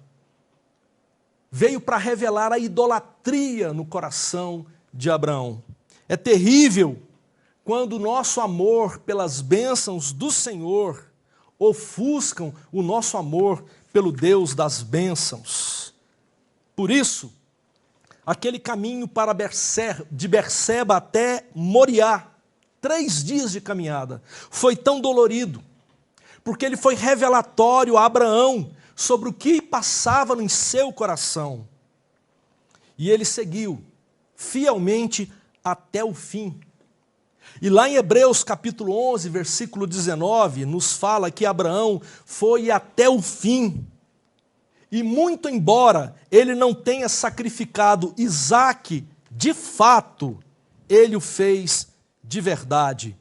Veio para revelar a idolatria no coração de Abraão. É terrível quando o nosso amor pelas bênçãos do Senhor ofuscam o nosso amor pelo Deus das bênçãos. Por isso, aquele caminho de Berseba até Moriá, 3 dias de caminhada, foi tão dolorido, porque ele foi revelatório a Abraão sobre o que passava em seu coração. E ele seguiu fielmente até o fim. E lá em Hebreus capítulo 11, versículo 19, nos fala que Abraão foi até o fim. E muito embora ele não tenha sacrificado Isaque, de fato, ele o fez de verdade.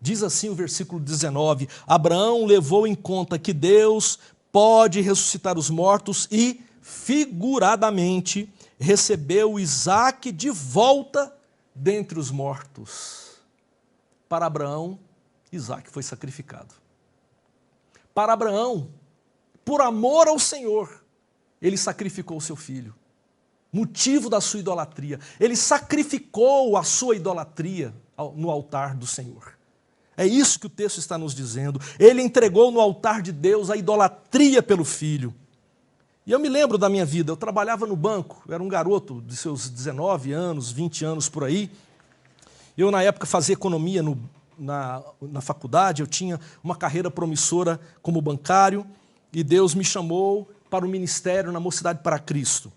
Diz assim o versículo 19, Abraão levou em conta que Deus pode ressuscitar os mortos e, figuradamente, recebeu Isaque de volta dentre os mortos. Para Abraão, Isaque foi sacrificado. Para Abraão, por amor ao Senhor, ele sacrificou o seu filho. Motivo da sua idolatria. Ele sacrificou a sua idolatria no altar do Senhor. É isso que o texto está nos dizendo. Ele entregou no altar de Deus a idolatria pelo filho. E eu me lembro da minha vida, eu trabalhava no banco, eu era um garoto de seus 19 anos, 20 anos por aí. Eu, na época, fazia economia na faculdade, eu tinha uma carreira promissora como bancário, e Deus me chamou para o ministério na Mocidade para Cristo.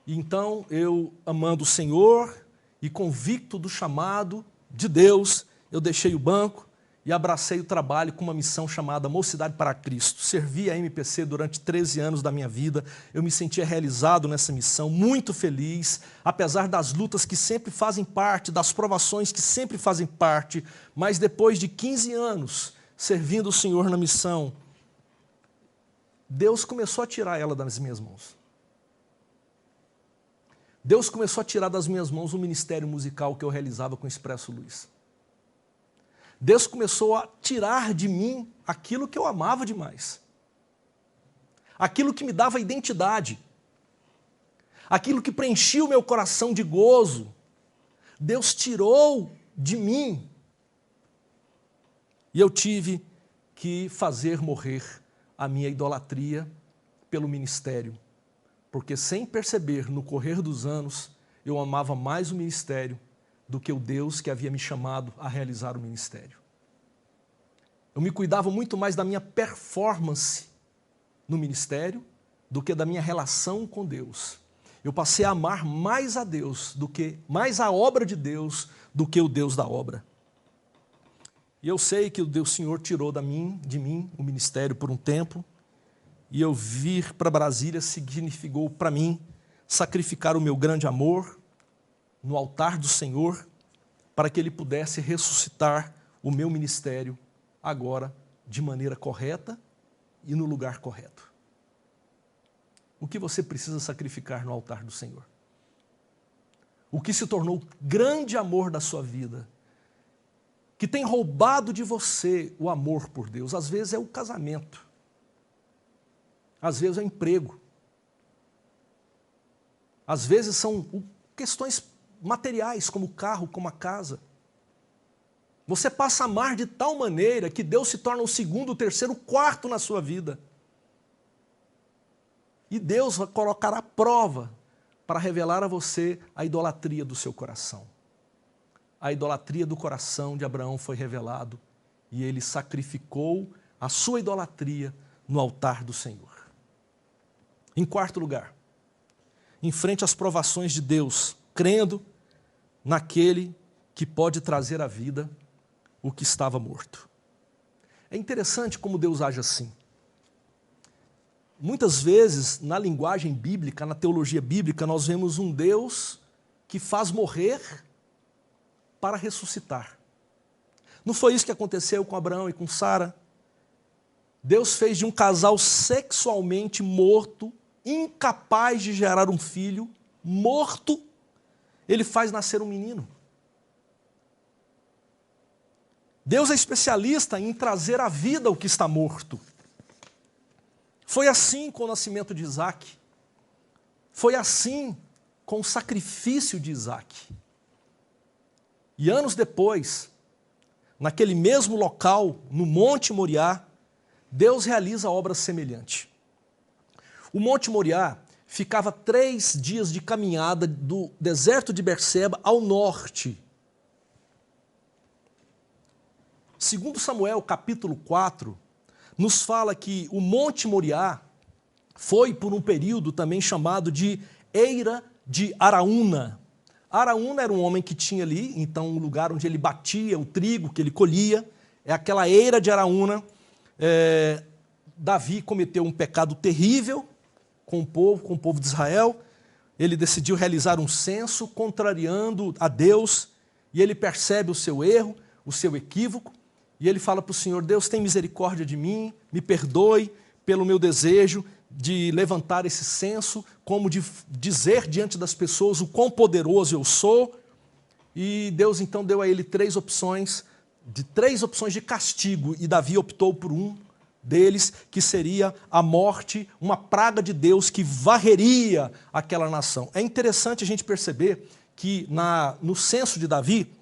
E então, eu, amando o Senhor e convicto do chamado de Deus, eu deixei o banco e abracei o trabalho com uma missão chamada Mocidade para Cristo. Servi a MPC durante 13 anos da minha vida, eu me sentia realizado nessa missão, muito feliz, apesar das lutas que sempre fazem parte, das provações que sempre fazem parte, mas depois de 15 anos servindo o Senhor na missão, Deus começou a tirar ela das minhas mãos. Deus começou a tirar das minhas mãos o ministério musical que eu realizava com o Expresso Luz. Deus começou a tirar de mim aquilo que eu amava demais. Aquilo que me dava identidade. Aquilo que preenchia o meu coração de gozo. Deus tirou de mim. E eu tive que fazer morrer a minha idolatria pelo ministério. Porque sem perceber, no correr dos anos, eu amava mais o ministério do que o Deus que havia me chamado a realizar o ministério. Eu me cuidava muito mais da minha performance no ministério do que da minha relação com Deus. Eu passei a amar mais a Deus, mais a obra de Deus do que o Deus da obra. E eu sei que o Deus Senhor tirou de mim o ministério por um tempo, e eu vir para Brasília significou para mim sacrificar o meu grande amor no altar do Senhor, para que Ele pudesse ressuscitar o meu ministério agora de maneira correta e no lugar correto. O que você precisa sacrificar no altar do Senhor? O que se tornou grande amor da sua vida, que tem roubado de você o amor por Deus? Às vezes é o casamento, às vezes é o emprego, às vezes são questões materiais, como o carro, como a casa. Você passa a amar de tal maneira que Deus se torna o segundo, o terceiro, o quarto na sua vida. E Deus vai colocar a prova para revelar a você a idolatria do seu coração. A idolatria do coração de Abraão foi revelado e ele sacrificou a sua idolatria no altar do Senhor. Em quarto lugar, enfrente as provações de Deus, crendo naquele que pode trazer à vida o que estava morto. É interessante como Deus age assim. Muitas vezes, na linguagem bíblica, na teologia bíblica, nós vemos um Deus que faz morrer para ressuscitar. Não foi isso que aconteceu com Abraão e com Sara? Deus fez de um casal sexualmente morto, incapaz de gerar um filho, morto, ele faz nascer um menino. Deus é especialista em trazer à vida o que está morto. Foi assim com o nascimento de Isaac. Foi assim com o sacrifício de Isaac. E anos depois, naquele mesmo local, no Monte Moriá, Deus realiza obra semelhante. O Monte Moriá ficava 3 dias de caminhada do deserto de Berseba ao norte. Segundo Samuel, capítulo 4, nos fala que o Monte Moriá foi por um período também chamado de Eira de Araúna. Araúna era um homem que tinha ali, então, um lugar onde ele batia o trigo que ele colhia, é aquela Eira de Araúna. Davi cometeu um pecado terrível com o povo de Israel. Ele decidiu realizar um censo contrariando a Deus, e ele percebe o seu erro, o seu equívoco, e ele fala para o Senhor: Deus, tem misericórdia de mim, me perdoe pelo meu desejo de levantar esse censo, como de dizer diante das pessoas o quão poderoso eu sou. E Deus então deu a ele 3 opções de castigo, e Davi optou por um deles, que seria a morte, uma praga de Deus que varreria aquela nação. É interessante a gente perceber que no censo de Davi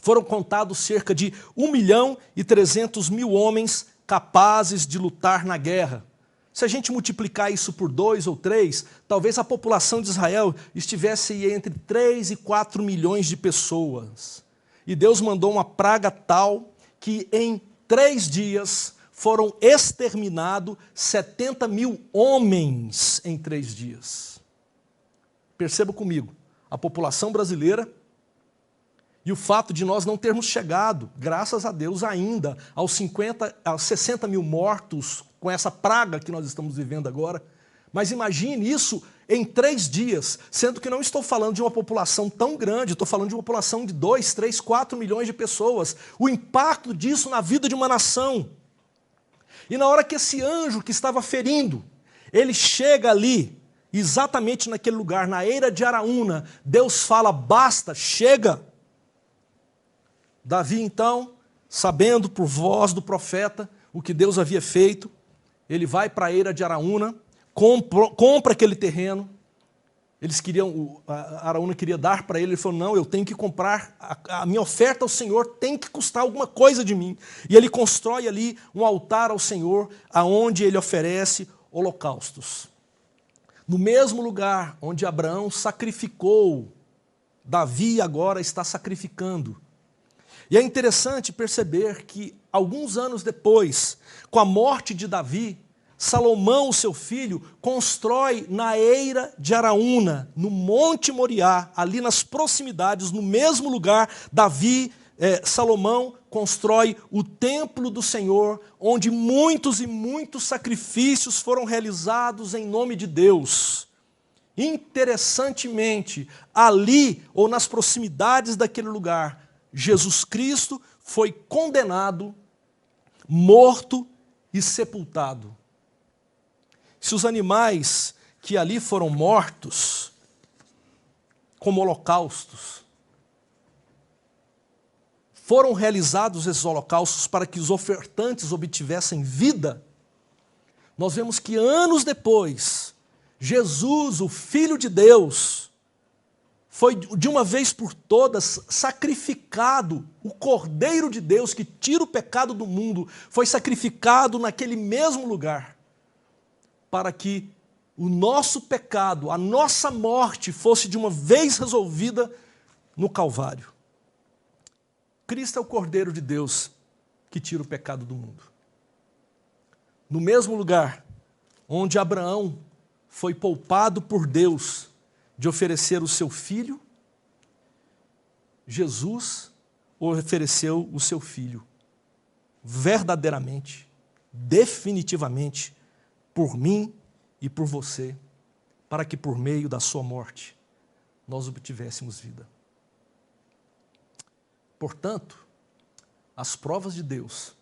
foram contados cerca de 1.300.000 homens capazes de lutar na guerra. Se a gente multiplicar isso por 2 ou 3, talvez a população de Israel estivesse entre 3 e 4 milhões de pessoas. E Deus mandou uma praga tal que em 3 dias foram exterminados 70.000 homens em 3 dias. Perceba comigo, a população brasileira e o fato de nós não termos chegado, graças a Deus, ainda aos 60.000 mortos com essa praga que nós estamos vivendo agora. Mas imagine isso em 3 dias, sendo que não estou falando de uma população tão grande, estou falando de uma população de 2, 3, 4 milhões de pessoas. O impacto disso na vida de uma nação. E na hora que esse anjo que estava ferindo, ele chega ali, exatamente naquele lugar, na Eira de Araúna, Deus fala: basta, chega. Davi, então, sabendo por voz do profeta o que Deus havia feito, ele vai para a Eira de Araúna, compra aquele terreno. Araúna queria dar para ele, ele falou: não, eu tenho que comprar, a minha oferta ao Senhor tem que custar alguma coisa de mim. E ele constrói ali um altar ao Senhor, aonde ele oferece holocaustos. No mesmo lugar onde Abraão sacrificou, Davi agora está sacrificando. E é interessante perceber que, alguns anos depois, com a morte de Davi, Salomão, seu filho, constrói na Eira de Araúna, no Monte Moriá, ali nas proximidades, no mesmo lugar, Salomão constrói o templo do Senhor, onde muitos e muitos sacrifícios foram realizados em nome de Deus. Interessantemente, ali, ou nas proximidades daquele lugar, Jesus Cristo foi condenado, morto e sepultado. Se os animais que ali foram mortos, como holocaustos, foram realizados esses holocaustos para que os ofertantes obtivessem vida, nós vemos que anos depois, Jesus, o Filho de Deus, foi de uma vez por todas sacrificado, o Cordeiro de Deus que tira o pecado do mundo, foi sacrificado naquele mesmo lugar, para que o nosso pecado, a nossa morte fosse de uma vez resolvida no Calvário. Cristo é o Cordeiro de Deus que tira o pecado do mundo. No mesmo lugar onde Abraão foi poupado por Deus de oferecer o seu filho, Jesus ofereceu o seu filho verdadeiramente, definitivamente, por mim e por você, para que por meio da sua morte nós obtivéssemos vida. Portanto, as provas de Deus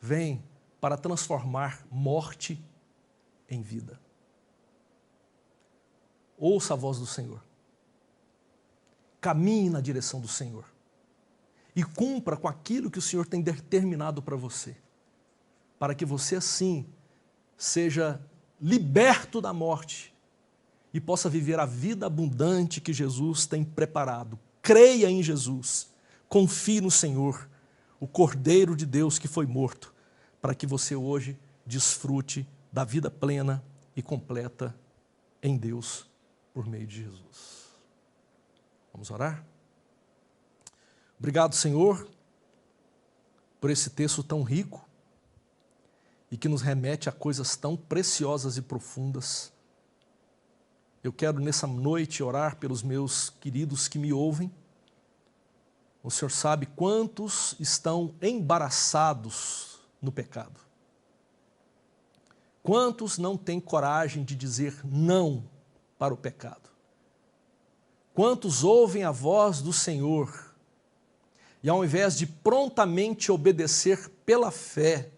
vêm para transformar morte em vida. Ouça a voz do Senhor. Caminhe na direção do Senhor. E cumpra com aquilo que o Senhor tem determinado para você. Para que você assim seja liberto da morte e possa viver a vida abundante que Jesus tem preparado. Creia em Jesus. Confie no Senhor, o Cordeiro de Deus que foi morto, para que você hoje desfrute da vida plena e completa em Deus por meio de Jesus. Vamos orar? Obrigado, Senhor, por esse texto tão rico e que nos remete a coisas tão preciosas e profundas. Eu quero nessa noite orar pelos meus queridos que me ouvem. O Senhor sabe quantos estão embaraçados no pecado. Quantos não têm coragem de dizer não para o pecado? Quantos ouvem a voz do Senhor e ao invés de prontamente obedecer pela fé,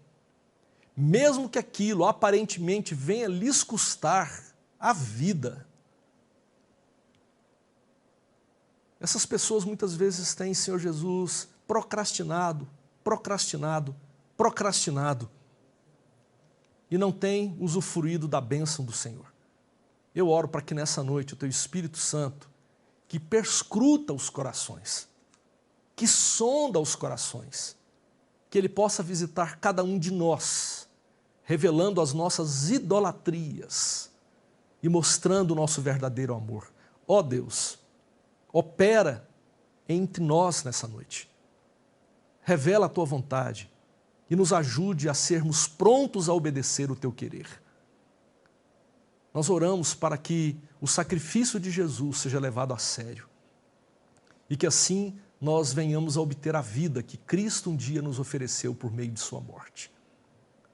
mesmo que aquilo aparentemente venha lhes custar a vida, essas pessoas muitas vezes têm, Senhor Jesus, procrastinado e não têm usufruído da bênção do Senhor. Eu oro para que nessa noite o Teu Espírito Santo, que perscruta os corações, que sonda os corações, que Ele possa visitar cada um de nós, revelando as nossas idolatrias e mostrando o nosso verdadeiro amor. Ó Deus, opera entre nós nessa noite. Revela a Tua vontade e nos ajude a sermos prontos a obedecer o Teu querer. Nós oramos para que o sacrifício de Jesus seja levado a sério e que assim nós venhamos a obter a vida que Cristo um dia nos ofereceu por meio de sua morte.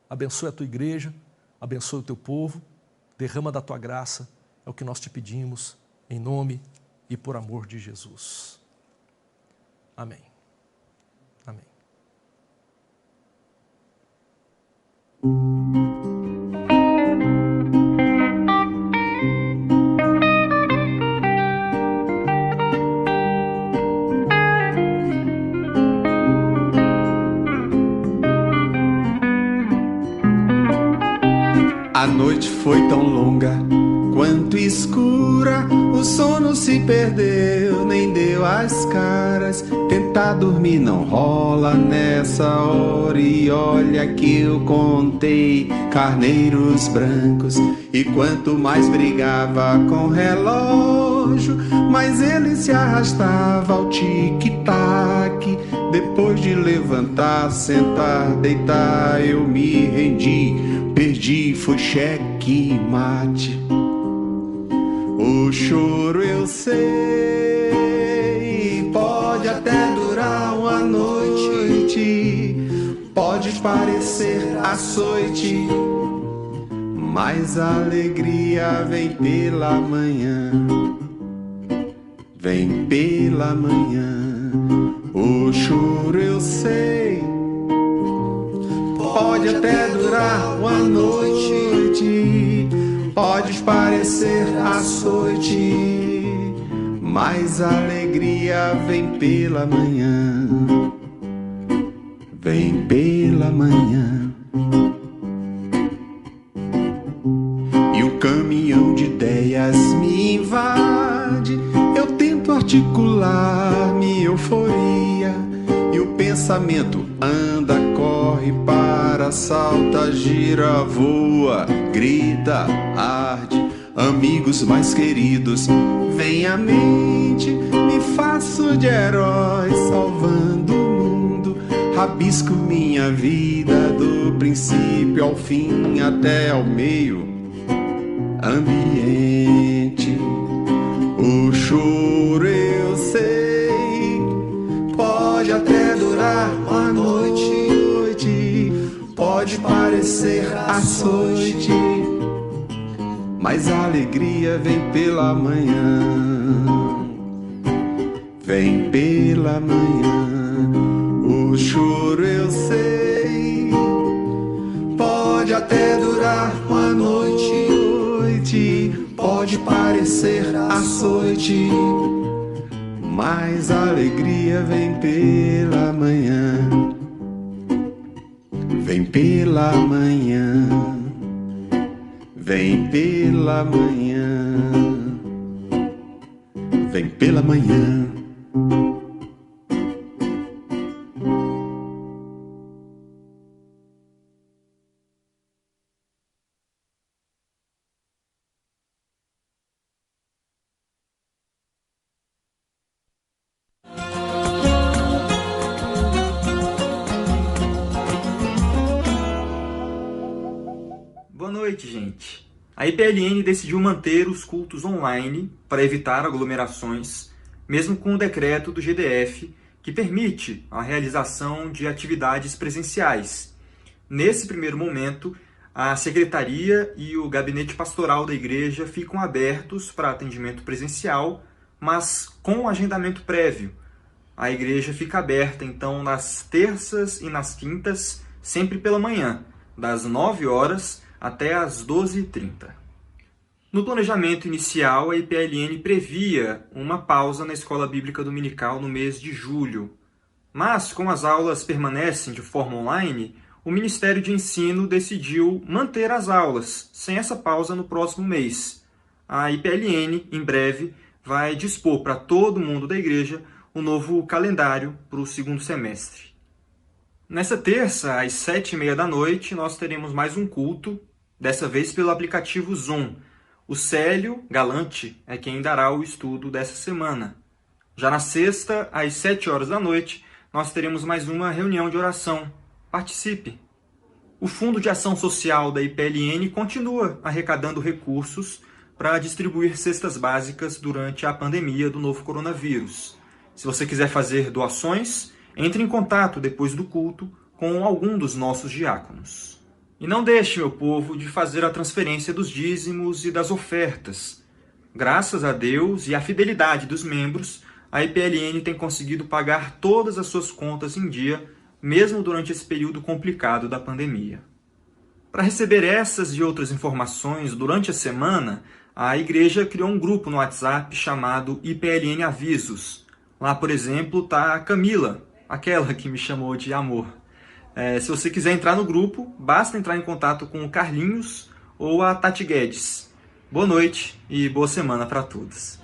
Abençoe a Tua igreja, abençoe o Teu povo, derrama da Tua graça, é o que nós te pedimos, em nome e por amor de Jesus. Amém. Amém. A noite foi tão longa quanto escura, o sono se perdeu, nem deu as caras. Tentar dormir não rola nessa hora, e olha que eu contei carneiros brancos. E quanto mais brigava com o relógio, mais ele se arrastava ao tic-tac. Depois de levantar, sentar, deitar, eu me rendi, perdi, foi cheque mate. O choro eu sei, pode até durar uma noite, pode parecer açoite, mas a alegria vem pela manhã, vem pela manhã. O choro eu sei, pode até durar uma noite, pode parecer açoite, mas a alegria vem pela manhã, vem pela manhã. E o caminhão de ideias me invade, eu tento articular minha euforia, e o pensamento anda, corre, para, salta, gira, voa, grita, arde. Amigos mais queridos vem à mente, me faço de herói salvando o mundo, rabisco minha vida do princípio ao fim até ao meio ambiente. O choro eu sei, pode até durar uma noite, pode parecer açoite, mas a alegria vem pela manhã, vem pela manhã. O choro eu sei, pode até durar uma noite, pode parecer açoite, mas a alegria vem pela manhã, vem pela manhã, vem pela manhã, vem pela manhã. Boa noite, gente. A IPLN decidiu manter os cultos online para evitar aglomerações, mesmo com o decreto do GDF, que permite a realização de atividades presenciais. Nesse primeiro momento, a secretaria e o gabinete pastoral da igreja ficam abertos para atendimento presencial, mas com agendamento prévio. A igreja fica aberta, então, nas terças e nas quintas, sempre pela manhã, das 9 horas até às 12h30. No planejamento inicial, a IPLN previa uma pausa na escola bíblica dominical no mês de julho. Mas, como as aulas permanecem de forma online, o Ministério de Ensino decidiu manter as aulas, sem essa pausa no próximo mês. A IPLN, em breve, vai dispor para todo mundo da igreja um novo calendário para o segundo semestre. Nessa terça, às 19h30, nós teremos mais um culto, dessa vez pelo aplicativo Zoom. O Célio Galante é quem dará o estudo dessa semana. Já na sexta, às 19h, nós teremos mais uma reunião de oração. Participe! O Fundo de Ação Social da IPLN continua arrecadando recursos para distribuir cestas básicas durante a pandemia do novo coronavírus. Se você quiser fazer doações, entre em contato depois do culto com algum dos nossos diáconos. E não deixe, meu povo, de fazer a transferência dos dízimos e das ofertas. Graças a Deus e à fidelidade dos membros, a IPLN tem conseguido pagar todas as suas contas em dia, mesmo durante esse período complicado da pandemia. Para receber essas e outras informações durante a semana, a igreja criou um grupo no WhatsApp chamado IPLN Avisos. Lá, por exemplo, está a Camila, aquela que me chamou de amor. Se você quiser entrar no grupo, basta entrar em contato com o Carlinhos ou a Tati Guedes. Boa noite e boa semana para todos.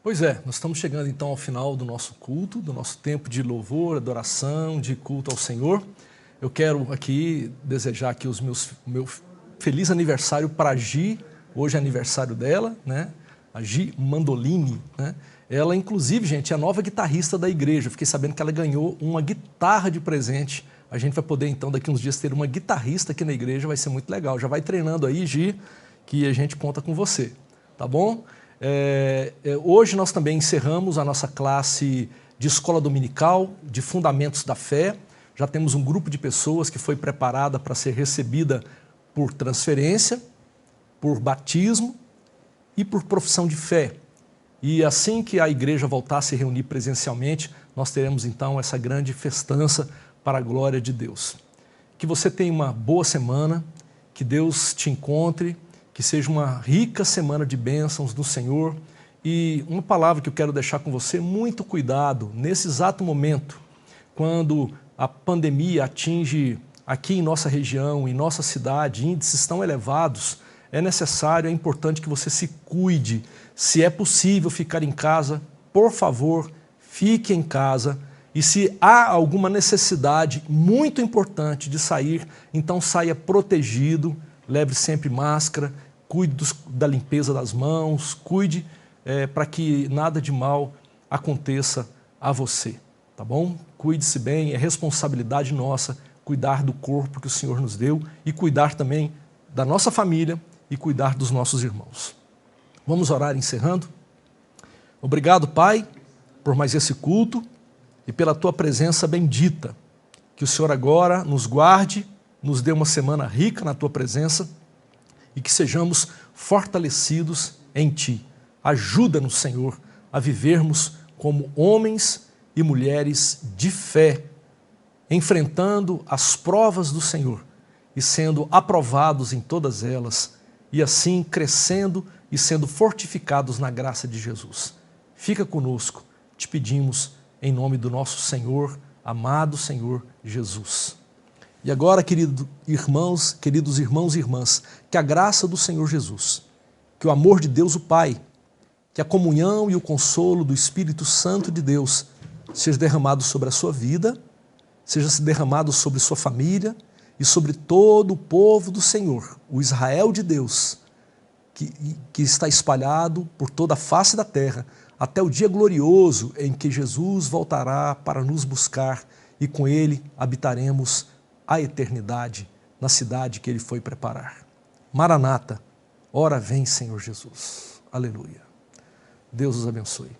Pois é, nós estamos chegando então ao final do nosso culto, do nosso tempo de louvor, adoração, de culto ao Senhor. Eu quero aqui desejar aqui meu feliz aniversário para a Gi. Hoje é aniversário dela, né? A Gi Mandolini, né? Ela, inclusive, gente, é a nova guitarrista da igreja. Eu fiquei sabendo que ela ganhou uma guitarra de presente. A gente vai poder, então, daqui uns dias ter uma guitarrista aqui na igreja. Vai ser muito legal. Já vai treinando aí, Gi, que a gente conta com você, tá bom? Hoje nós também encerramos a nossa classe de escola dominical, de fundamentos da fé. Já temos um grupo de pessoas que foi preparada para ser recebida por transferência, por batismo e por profissão de fé. E assim que a igreja voltar a se reunir presencialmente, nós teremos então essa grande festança para a glória de Deus. Que você tenha uma boa semana, que Deus te encontre, que seja uma rica semana de bênçãos do Senhor. E uma palavra que eu quero deixar com você, muito cuidado nesse exato momento, quando a pandemia atinge aqui em nossa região, em nossa cidade, índices tão elevados, é necessário, é importante que você se cuide. Se é possível ficar em casa, por favor, fique em casa. E se há alguma necessidade muito importante de sair, então saia protegido, leve sempre máscara, cuide da limpeza das mãos, cuide para que nada de mal aconteça a você, tá bom? Cuide-se bem, é responsabilidade nossa cuidar do corpo que o Senhor nos deu e cuidar também da nossa família e cuidar dos nossos irmãos. Vamos orar encerrando? Obrigado, Pai, por mais esse culto e pela Tua presença bendita. Que o Senhor agora nos guarde, nos dê uma semana rica na Tua presença e que sejamos fortalecidos em Ti. Ajuda-nos, Senhor, a vivermos como homens e mulheres de fé, enfrentando as provas do Senhor e sendo aprovados em todas elas, e assim crescendo e sendo fortificados na graça de Jesus. Fica conosco, te pedimos, em nome do nosso Senhor, amado Senhor Jesus. E agora, queridos irmãos e irmãs, que a graça do Senhor Jesus, que o amor de Deus o Pai, que a comunhão e o consolo do Espírito Santo de Deus seja derramado sobre a sua vida, seja derramado sobre sua família e sobre todo o povo do Senhor, o Israel de Deus, que está espalhado por toda a face da terra, até o dia glorioso em que Jesus voltará para nos buscar e com Ele habitaremos a eternidade na cidade que Ele foi preparar. Maranata, ora vem, Senhor Jesus. Aleluia. Deus os abençoe.